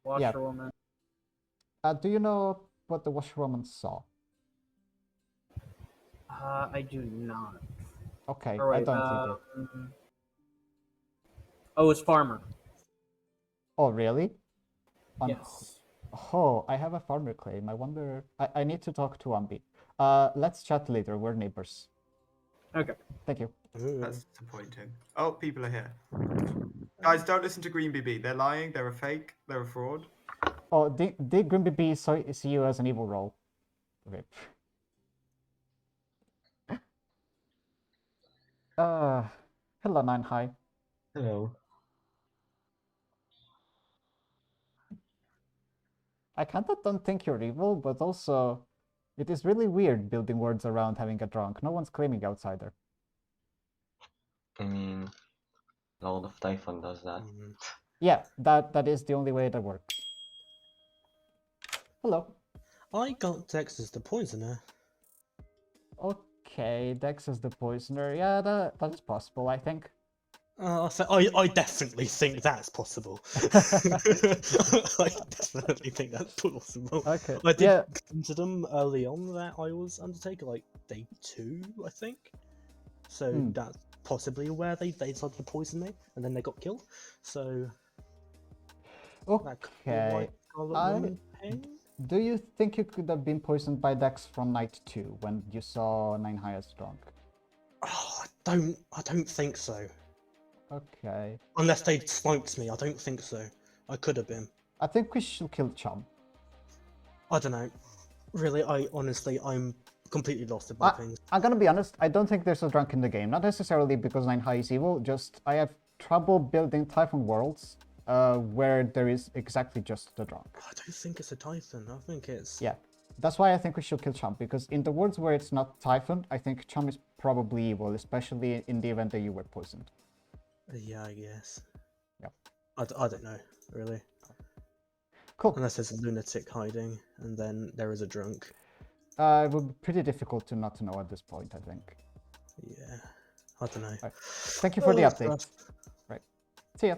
Washerwoman. do you know what the washerwoman saw? I do not. Okay, Or I wait, don't either. Oh, it's Farmer. Oh really? Yes. Oh, I have a farmer claim. I wonder. I need to talk to Ambi. Let's chat later. We're neighbors. Okay. Thank you. That's disappointing. Oh, people are here. Guys, don't listen to Green BB. They're lying. They're a fake. They're a fraud. Oh, did Green BB see you as an evil role? Okay. Hello, Nine High. Hello. I kind of don't think you're evil, but also, it is really weird building words around having a drunk. No one's claiming outsider. I mean, Lord of Typhon does that. Yeah, that is the only way that works. Hello. I got Dex as the poisoner. Okay, Dex is the poisoner. Yeah, that is possible, I think. I definitely think that's possible. I definitely think that's possible. Okay. I did come to them early on that I was Undertaker, like day 2, I think. So that's possibly where they decided to poison me, and then they got killed. So. Okay. Do you think you could have been poisoned by Dex from night 2 when you saw Nine High as drunk? Oh, I don't think so. Okay. Unless they sniped me, I don't think so. I could have been. I think we should kill Chum. I don't know. Really, I'm completely lost in my things. I'm gonna be honest, I don't think there's a drunk in the game. Not necessarily because Nine High is evil, just I have trouble building Typhon worlds where there is exactly just the drunk. I don't think it's a Typhon, I think it's... Yeah, that's why I think we should kill Chum, because in the worlds where it's not Typhon, I think Chum is probably evil, especially in the event that you were poisoned. Yeah, I guess. Yeah. I don't know, really. Cool. Unless there's a lunatic hiding, and then there is a drunk. It would be pretty difficult to not know at this point, I think. Yeah, I don't know. Right. Thank you for the update. Right. See ya.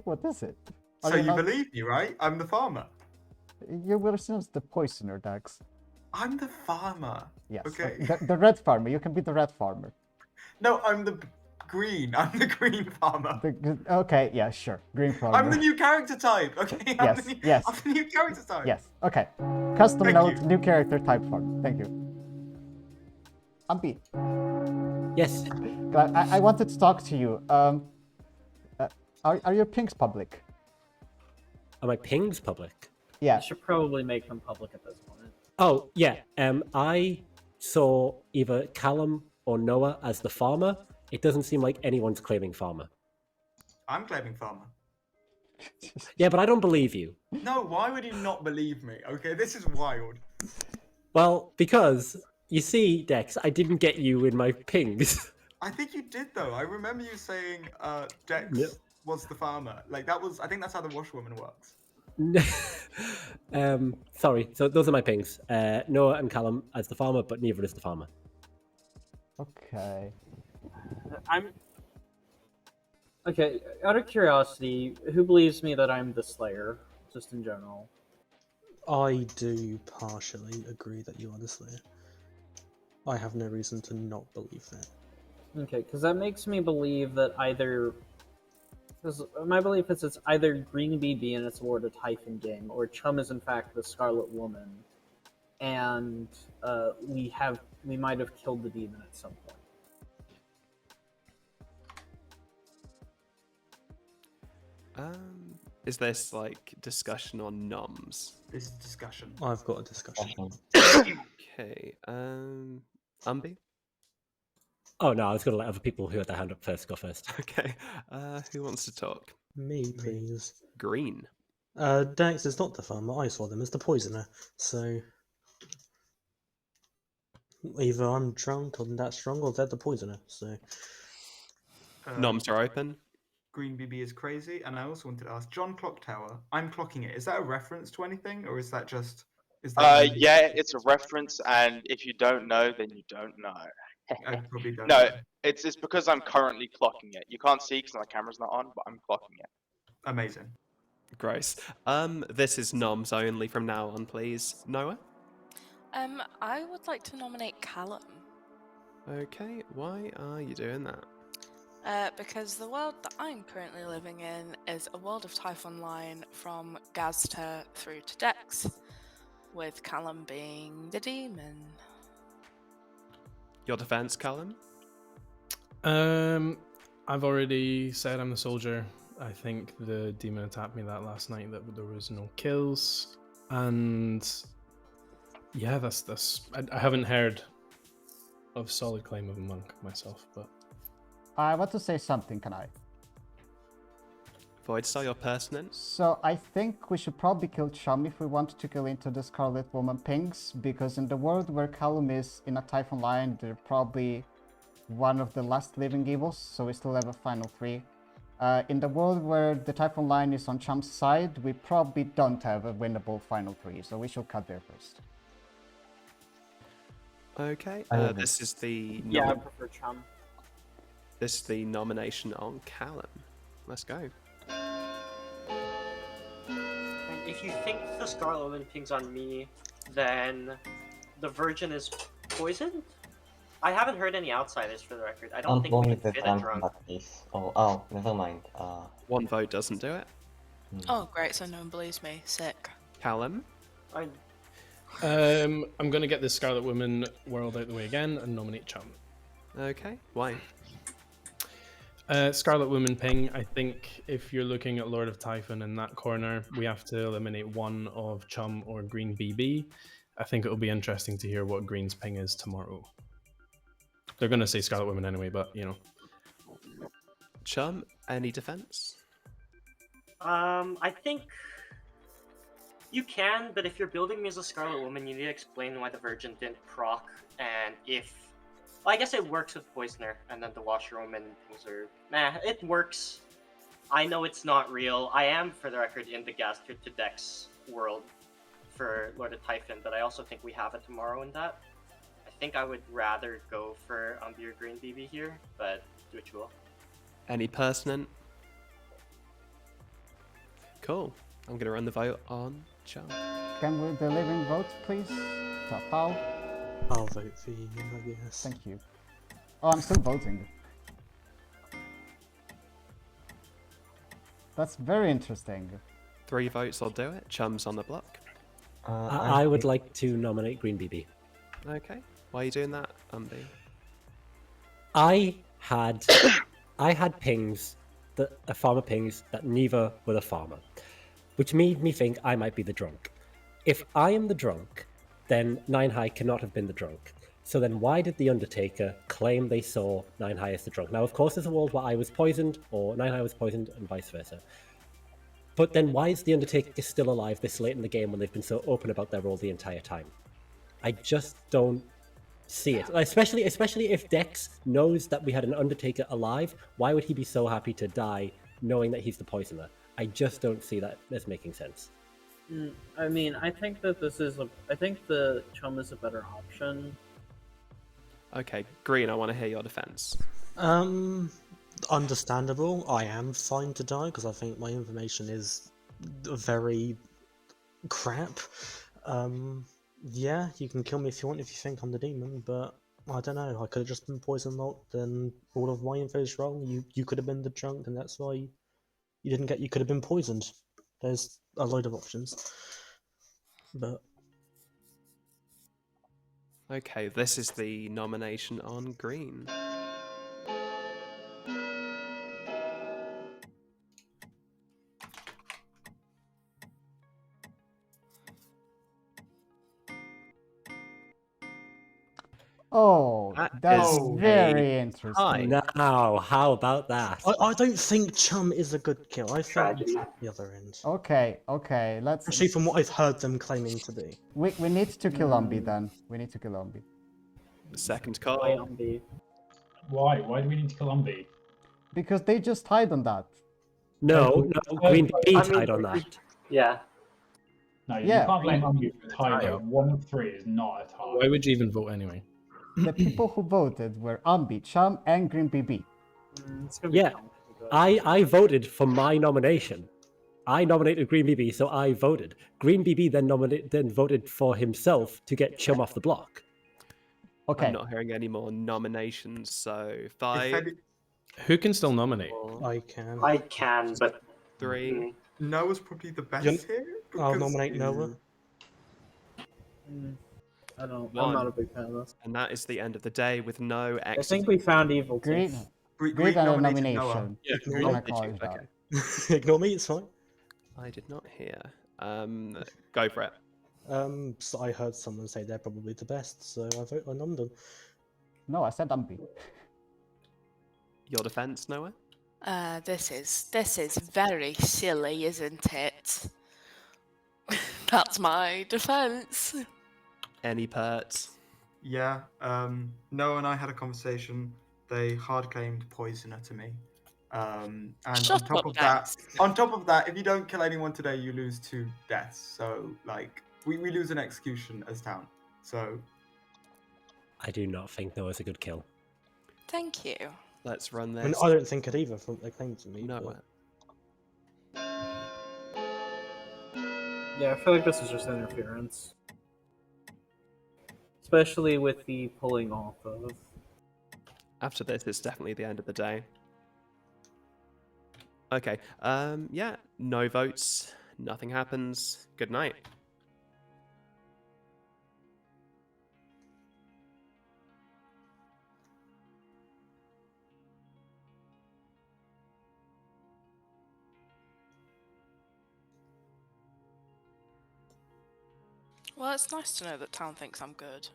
What is it? So you believe me, right? I'm the farmer. You were seen as the poisoner, Dax. I'm the farmer. Yes. Okay. The red farmer. You can be the red farmer. No, I'm the green. I'm the green farmer. Okay, yeah, sure. Green farmer. I'm the new character type. Okay. I'm the new character type. Yes. Okay. Custom note, new character type farmer. Thank you. Ambi. Yes. I wanted to talk to you. Are your pings public? Are my pings public? Yeah. You should probably make them public at this point. Oh, yeah. I saw either Callum or Noah as the farmer. It doesn't seem like anyone's claiming farmer. I'm claiming farmer. Yeah, but I don't believe you. No, why would you not believe me? Okay, this is wild. Well, because, you see, Dex, I didn't get you in my pings. I think you did, though. I remember you saying Dex was the farmer. Like, that was... I think that's how the washwoman works. Sorry, so those are my pings. Noah and Callum as the farmer, but neither is the farmer. Okay. Okay, out of curiosity, who believes me that I'm the Slayer, just in general? I do partially agree that you are the Slayer. I have no reason to not believe that. Okay, because that makes me believe that either... Because my belief is it's either Green BB and its Lord of Typhon gang, or Chum is in fact the Scarlet Woman, and we might have killed the demon at some point. Is this like discussion on noms? This is discussion. I've got a discussion. Okay. Umbi? Oh no, I was going to let other people who had their hand up first go first. Okay. Who wants to talk? Me, please. Green. Dex is not the farmer. I saw them as the poisoner. So either I'm drunk or that's strong, or they're the poisoner. So Noms are open. Green BB is crazy, and I also wanted to ask John Clocktower. I'm clocking it. Is that a reference to anything, or is that just? Yeah, it's a reference, and if you don't know, then you don't know. I probably don't. No, know. it's because I'm currently clocking it. You can't see because my camera's not on, but I'm clocking it. Amazing. Gross. This is noms only from now on, please. Noah? I would like to nominate Callum. Okay, why are you doing that? Because the world that I'm currently living in is a world of Typhon line from Gazta through to Dex, with Callum being the demon. Your defense, Callum? I've already said I'm the soldier. I think the demon attacked me that last night, that there was no kills. And yeah, that's I haven't heard of solid claim of a monk myself, but I want to say something, can I? Void Star, your pertinent? So I think we should probably kill Chum if we want to go into the Scarlet Woman pings, because in the world where Callum is in a Typhon line, they're probably one of the last living evils, so we still have a final 3. In the world where the Typhon line is on Chum's side, we probably don't have a winnable final 3, so we should cut there first. Okay, this is the... Yeah, I prefer Chum. This is the nomination on Callum. Let's go. And if you think the Scarlet Woman pings on me, then the Virgin is poisoned? I haven't heard any outsiders for the record. I don't think we can fit a drunk. Oh, never mind. One vote doesn't do it. Oh, great, so no one believes me. Sick. Callum? I'm going to get this Scarlet Woman world out the way again and nominate Chum. Okay, why? Scarlet Woman ping, I think if you're looking at Lord of Typhon in that corner, we have to eliminate one of Chum or Green BB. I think it'll be interesting to hear what Green's ping is tomorrow. They're going to say Scarlet Woman anyway, but you know. Chum, any defense? I think you can, but if you're building me as a Scarlet Woman, you need to explain why the Virgin didn't proc, and if... Well, I guess it works with Poisoner, and then the Washerwoman things are... Nah, it works. I know it's not real. I am, for the record, in the Gaster to Dex world for Lord of Typhon, but I also think we have it tomorrow in that. I think I would rather go for Umbi or Green BB here, but do what you will. Any pertinent? Cool. I'm going to run the vote on Chum. Can we the living vote, please? Paul? I'll vote for you, I guess. Thank you. Oh, I'm still voting. That's very interesting. 3 votes, I'll do it. Chum's on the block. I would like to nominate Green BB. Okay. Why are you doing that, Umbi? I had pings, a farmer pings that neither were the farmer, which made me think I might be the drunk. If I am the drunk, then Nine High cannot have been the drunk. So then why did the Undertaker claim they saw Nine High as the drunk? Now, of course, there's a world where I was poisoned, or Nine High was poisoned, and vice versa. But then why is the Undertaker still alive this late in the game when they've been so open about their role the entire time? I just don't see it. Especially if Dex knows that we had an Undertaker alive, why would he be so happy to die knowing that he's the poisoner? I just don't see that as making sense. I mean, I think that I think the Chum is a better option. Okay, Green, I want to hear your defense. Understandable. I am fine to die because I think my information is very crap. Yeah, you can kill me if you want if you think I'm the demon, but I don't know. I could have just been poison locked, and all of my info is wrong. You could have been the drunk, and that's why you didn't get. You could have been poisoned. There's a load of options, but Okay, this is the nomination on Green. Oh, That that's is very a interesting. Now, how about that? I don't think Chum is a good kill. I think Tragedy. the other end. Okay, let's. Actually, from what I've heard them claiming to be. We need to kill Umbi then. We need to kill Umbi. Second Why call. Umbi? Why? Why do we need to kill Umbi? Because they just hide on that. No, Green B I mean, tied on that. Yeah. No, you Yeah, can't blame Umbi for a tie. Yeah. Though. 1 of 3 is not a tie. Why would you even vote anyway? The people who voted were Umbi, Chum, and Green BB. It's gonna be Yeah, Chum, but- I voted for my nomination. I nominated Green BB, so I voted. Green BB then voted for himself to get Chum off the block. Okay. I'm not hearing any more nominations, so If 5, any, Who can still nominate? 4, I can. I can, but 3. Noah's probably the best You're- here. I'll because- nominate Noah. I don't. One. I'm not a big fan of this. And that is the end of the day with no I exit. think we found evil Green, teeth. Green got a nominated Noah. nomination. Yeah, We're Green gonna did call you? it that. Okay. Ignore me, it's fine. I did not hear. Go for it. So I heard someone say they're probably the best, so I nominated them. No, I said Umbi. Your defense, Noah? This is very silly, isn't it? That's my defense. Any perts? Yeah. Noah and I had a conversation. They hard claimed poisoner to me. And Shut on top up, of that, Dex. if you don't kill anyone today, you lose 2 deaths. So like we lose an execution as town. So I do not think Noah's a good kill. Thank you. Let's run I mean, this. I don't think it either from what they claim to me. Noah. Yeah, I feel like this is just interference, especially with the pulling off of. After this, it's definitely the end of the day. Okay. Yeah. No votes. Nothing happens. Good night. Well, it's nice to know that town thinks I'm good.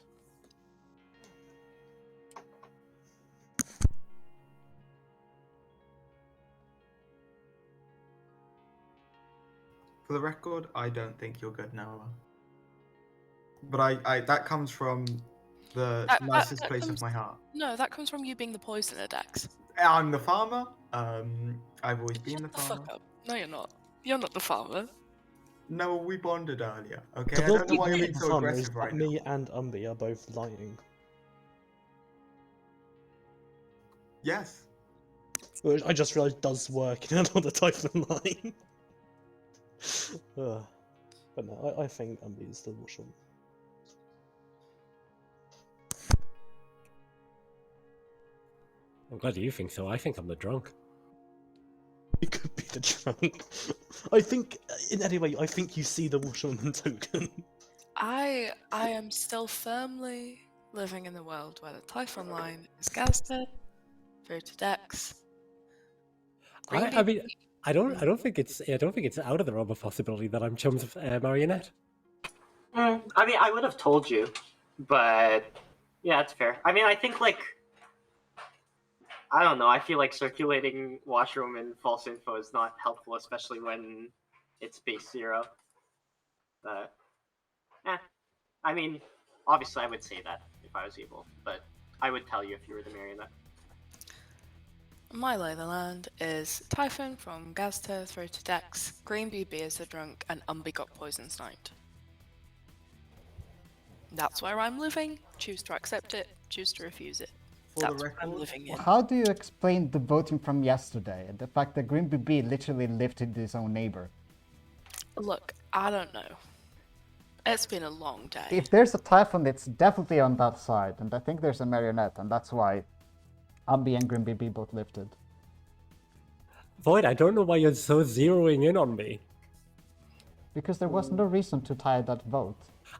for the record, I don't think you're good, Noah. But I that comes from the nicest place of my heart. No, that comes from you being the poisoner, Dex. I'm the farmer. I've always been the Shut the fuck farmer. up. No, you're not. You're not the farmer. No, we bonded earlier. Okay, The I don't know why you're problem being so is aggressive right now. me and Umbi are both lying. Yes. Which I just realised does work in another type of line. But no, I think Umbi is the Russian. I'm glad you think so. I think I'm the drunk. You could be the drunk. I think, in any way, I think you see the washerwoman token. I am still firmly living in the world where the Typhon line is Gazted, through to Dex. I mean, I don't think it's out of the realm of possibility that I'm Chum's marionette. I mean, I would have told you, but yeah, that's fair. I mean, I think like I don't know. I feel like circulating washerwoman false info is not helpful, especially when it's base 0. But I mean, obviously, I would say that if I was able, but I would tell you if you were the marionette. My lay of the land is Typhon from Gazter through to Dex, Green BB is the drunk, and Umby got poisoned tonight. That's where I'm living. Choose to accept it, choose to refuse it. For the That's what I'm record, living in. How do you explain the voting from yesterday and the fact that Green BB literally lifted his own neighbor? Look, I don't know. It's been a long day. If there's a Typhon, it's definitely on that side, and I think there's a Marionette, and that's why Umbi and Green BB both lifted. Void, I don't know why you're so zeroing in on me. Because there was no reason to tie that vote.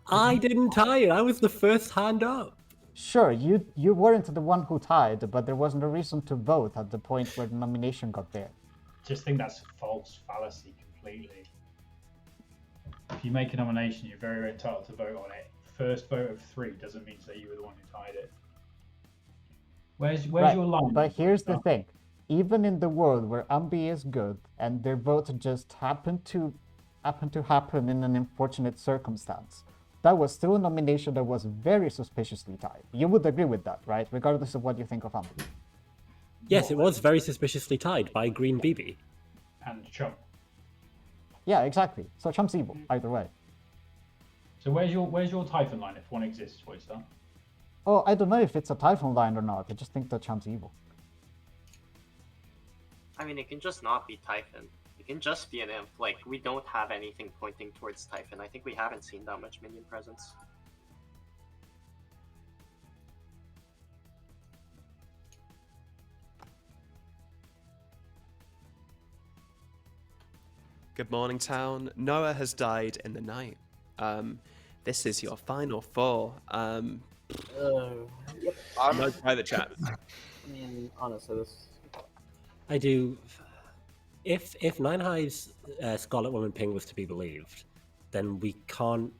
I didn't tie it. I was the first hand up. Sure, you weren't the one who tied, but there was no reason to vote at the point where the nomination got there. Just think that's a false fallacy completely. If you make a nomination, you're very entitled to vote on it. First vote of 3 doesn't mean that you were the one who tied it. Where's Right, your line? but here's the thing. Even in the world where Umbi is good and their vote just happened to happen in an unfortunate circumstance, that was still a nomination that was very suspiciously tied. You would agree with that, right? Regardless of what you think of Umbi. Yes, it was very suspiciously tied by Green BB. And Chum. Yeah, exactly. So Chump's evil, either way. So where's your Typhon line if one exists, Voidstar? Oh, I don't know if it's a Typhon line or not. I just think that Chump's evil. I mean, it can just not be Typhon. It can just be an imp. Like, we don't have anything pointing towards Typhon. I think we haven't seen that much minion presence. Good morning, town. Noah has died in the night. This is your final 4. Yep. No private chat. I mean, honestly, this. I do. If Nine Hive's Scarlet Woman ping was to be believed, then we can't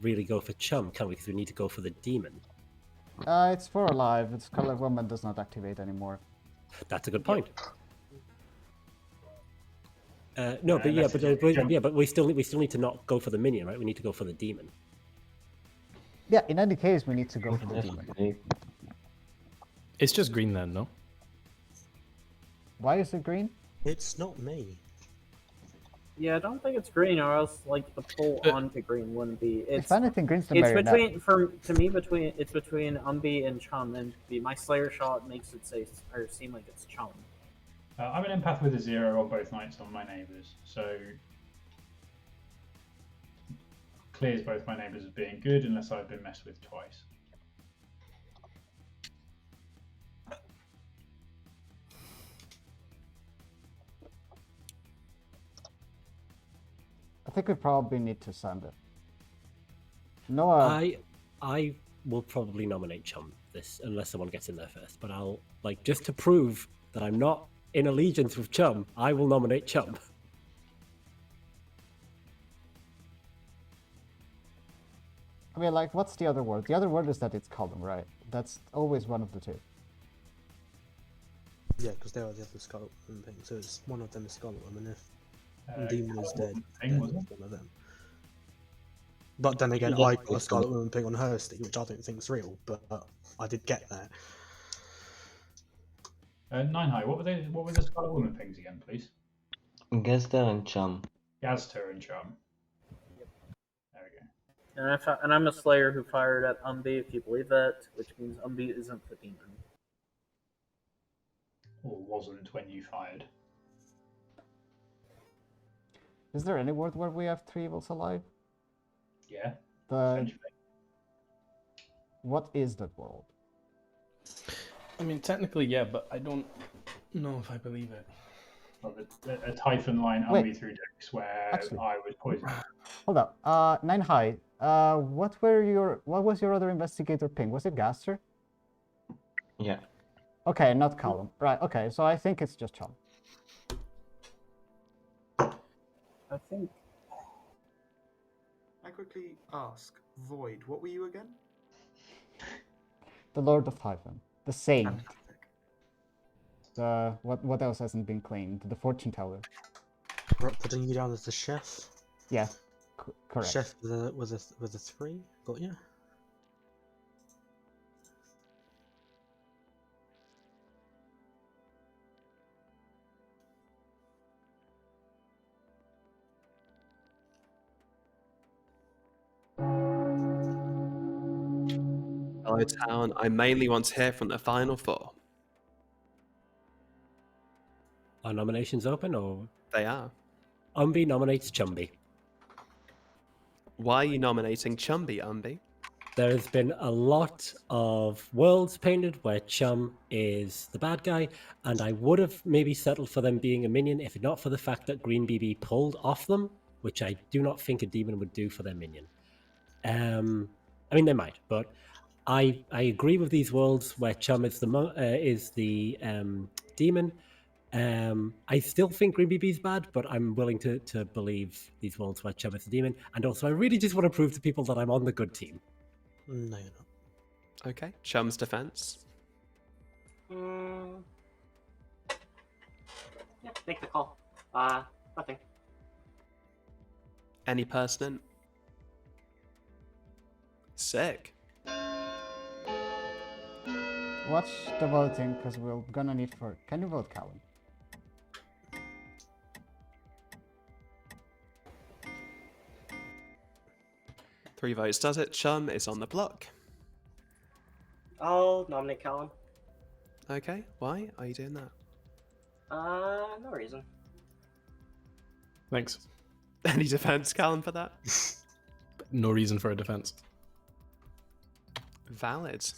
really go for Chum, can we? Because we need to go for the demon. It's 4 alive. Its Scarlet Woman does not activate anymore. That's a good point. No, but we still need to not go for the minion, right? We need to go for the demon. Yeah, in any case, we need to go for the demon. It's just green then, no? Why is it green? It's not me. Yeah, I don't think it's green, or else like the pull onto green wouldn't be. If anything, green's the it's Marionette. it's between Umbi and Chum, and my Slayer shot makes it seem like it's Chum. I'm an empath with a 0 on both nights on my neighbours, so clears both my neighbours as being good unless I've been messed with twice. I think we probably need to send it. Noah. I will probably nominate Chum this unless someone gets in there first. But I'll just to prove that I'm not in allegiance with Chum, I will nominate Chum. I mean, like, what's the other word? The other word is that it's column, right? That's always one of the two. Yeah, because they are the other Scarlet Woman thing, so it's one of them is Scarlet Woman. If Demon is dead, then it's one of them. But then again, I got a Scarlet Woman ping on her stick, which I don't think is real, but I did get that. Nine High, what were the Scarlet Woman things again, please? Gazter and Chum. Gazter and Chum. There we go. And I'm a Slayer who fired at Umbi, if you believe that, which means Umbi isn't the demon. Or wasn't when you fired. Is there any world where we have 3 evils alive? Yeah. What is that world? I mean, technically, yeah, but I don't know if I believe it. Well, a Typhon line only through decks where I was poisoned. Hold up. 9 High. What was your other investigator ping? Was it Gaster? Yeah. Okay, not Callum. Right, okay, so I think it's just Chum. I think. I quickly ask, Void, what were you again? The Lord of Typhon. The Saint. The what else hasn't been claimed? The Fortune Teller. We're putting you down as the chef. Yeah, correct. Chef with a 3. Got you. Hello, town. I mainly want to hear from the final four. Are nominations open or? They are. Umbi nominates Chumby. Why are you nominating Chumby, Umbi? There has been a lot of worlds painted where Chum is the bad guy, and I would have maybe settled for them being a minion if not for the fact that Green BB pulled off them, which I do not think a demon would do for their minion. I mean, they might, but I agree with these worlds where Chum is the demon. I still think Green BB is bad, but I'm willing to believe these worlds where Chum is the demon. And also, I really just want to prove to people that I'm on the good team. No, you're not. Okay, Chum's defense. Yeah, make the call. Nothing. Any pertinent? Sick. Watch the voting, because we're gonna need for... Can you vote, Callum? Three votes does it. Chum is on the block. I'll nominate Callum. Okay, why are you doing that? No reason. Thanks. Any defense, Callum, for that? No reason for a defense. Valid.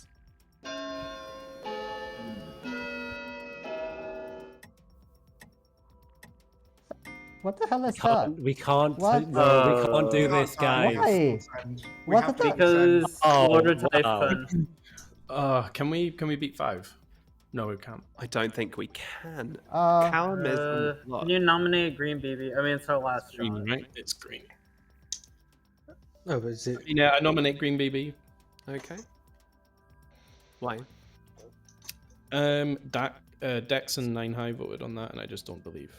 What the hell is that? We can't. What? No, we can't do this, guys. Why? What the Because Oh, Lord of wow. Typhon. Can we beat 5? No, we can't. I don't think we can. Uh, Callum is on the block. Can you nominate Green BB? I mean, it's our last Green, shot. right? It's green. Oh, but is it? Yeah, I nominate Green BB. Okay. Why? Dex and 9 High voted on that, and I just don't believe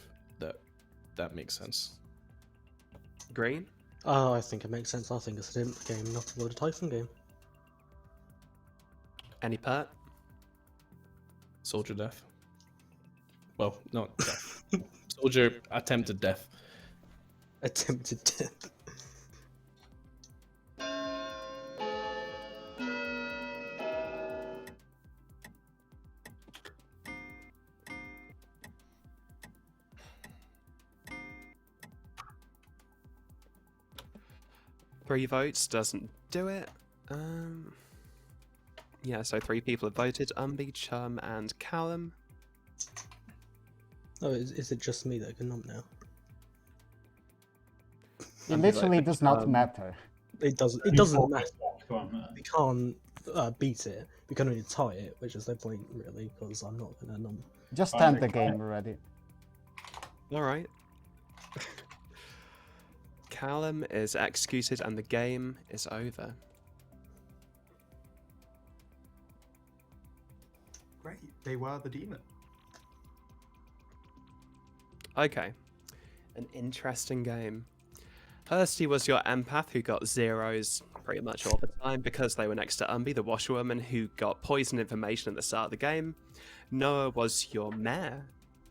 that makes sense. Green? Oh, I think it makes sense. I think it's a Imp game, not a Lord of Typhon game. Any pert? Soldier death. Well, not death. Soldier attempted death. Attempted death. Three votes doesn't do it. Yeah, so 3 people have voted. Umbi, Chum, and Callum. Oh, is it just me that can nominate now? It literally does not matter. It doesn't. It doesn't matter. We can't beat it. We can only tie it, which is no point really, because I'm not gonna nominate. Just end the game already. Alright. Callum is executed and the game is over. Great, they were the demon. Okay. An interesting game. Hursty was your empath who got zeros pretty much all the time because they were next to Umbi, the washerwoman, who got poison information at the start of the game. Noah was your mayor,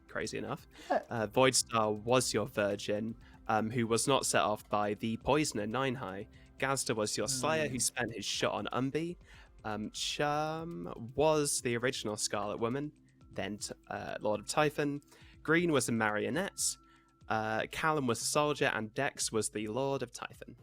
crazy enough. Voidstar was your virgin, who was not set off by the poisoner 9 High. Gazda was your slayer who spent his shot on Umbi. Chum was the original Scarlet Woman, then Lord of Typhon. Green was the marionette. Callum was the soldier, and Dex was the Lord of Typhon.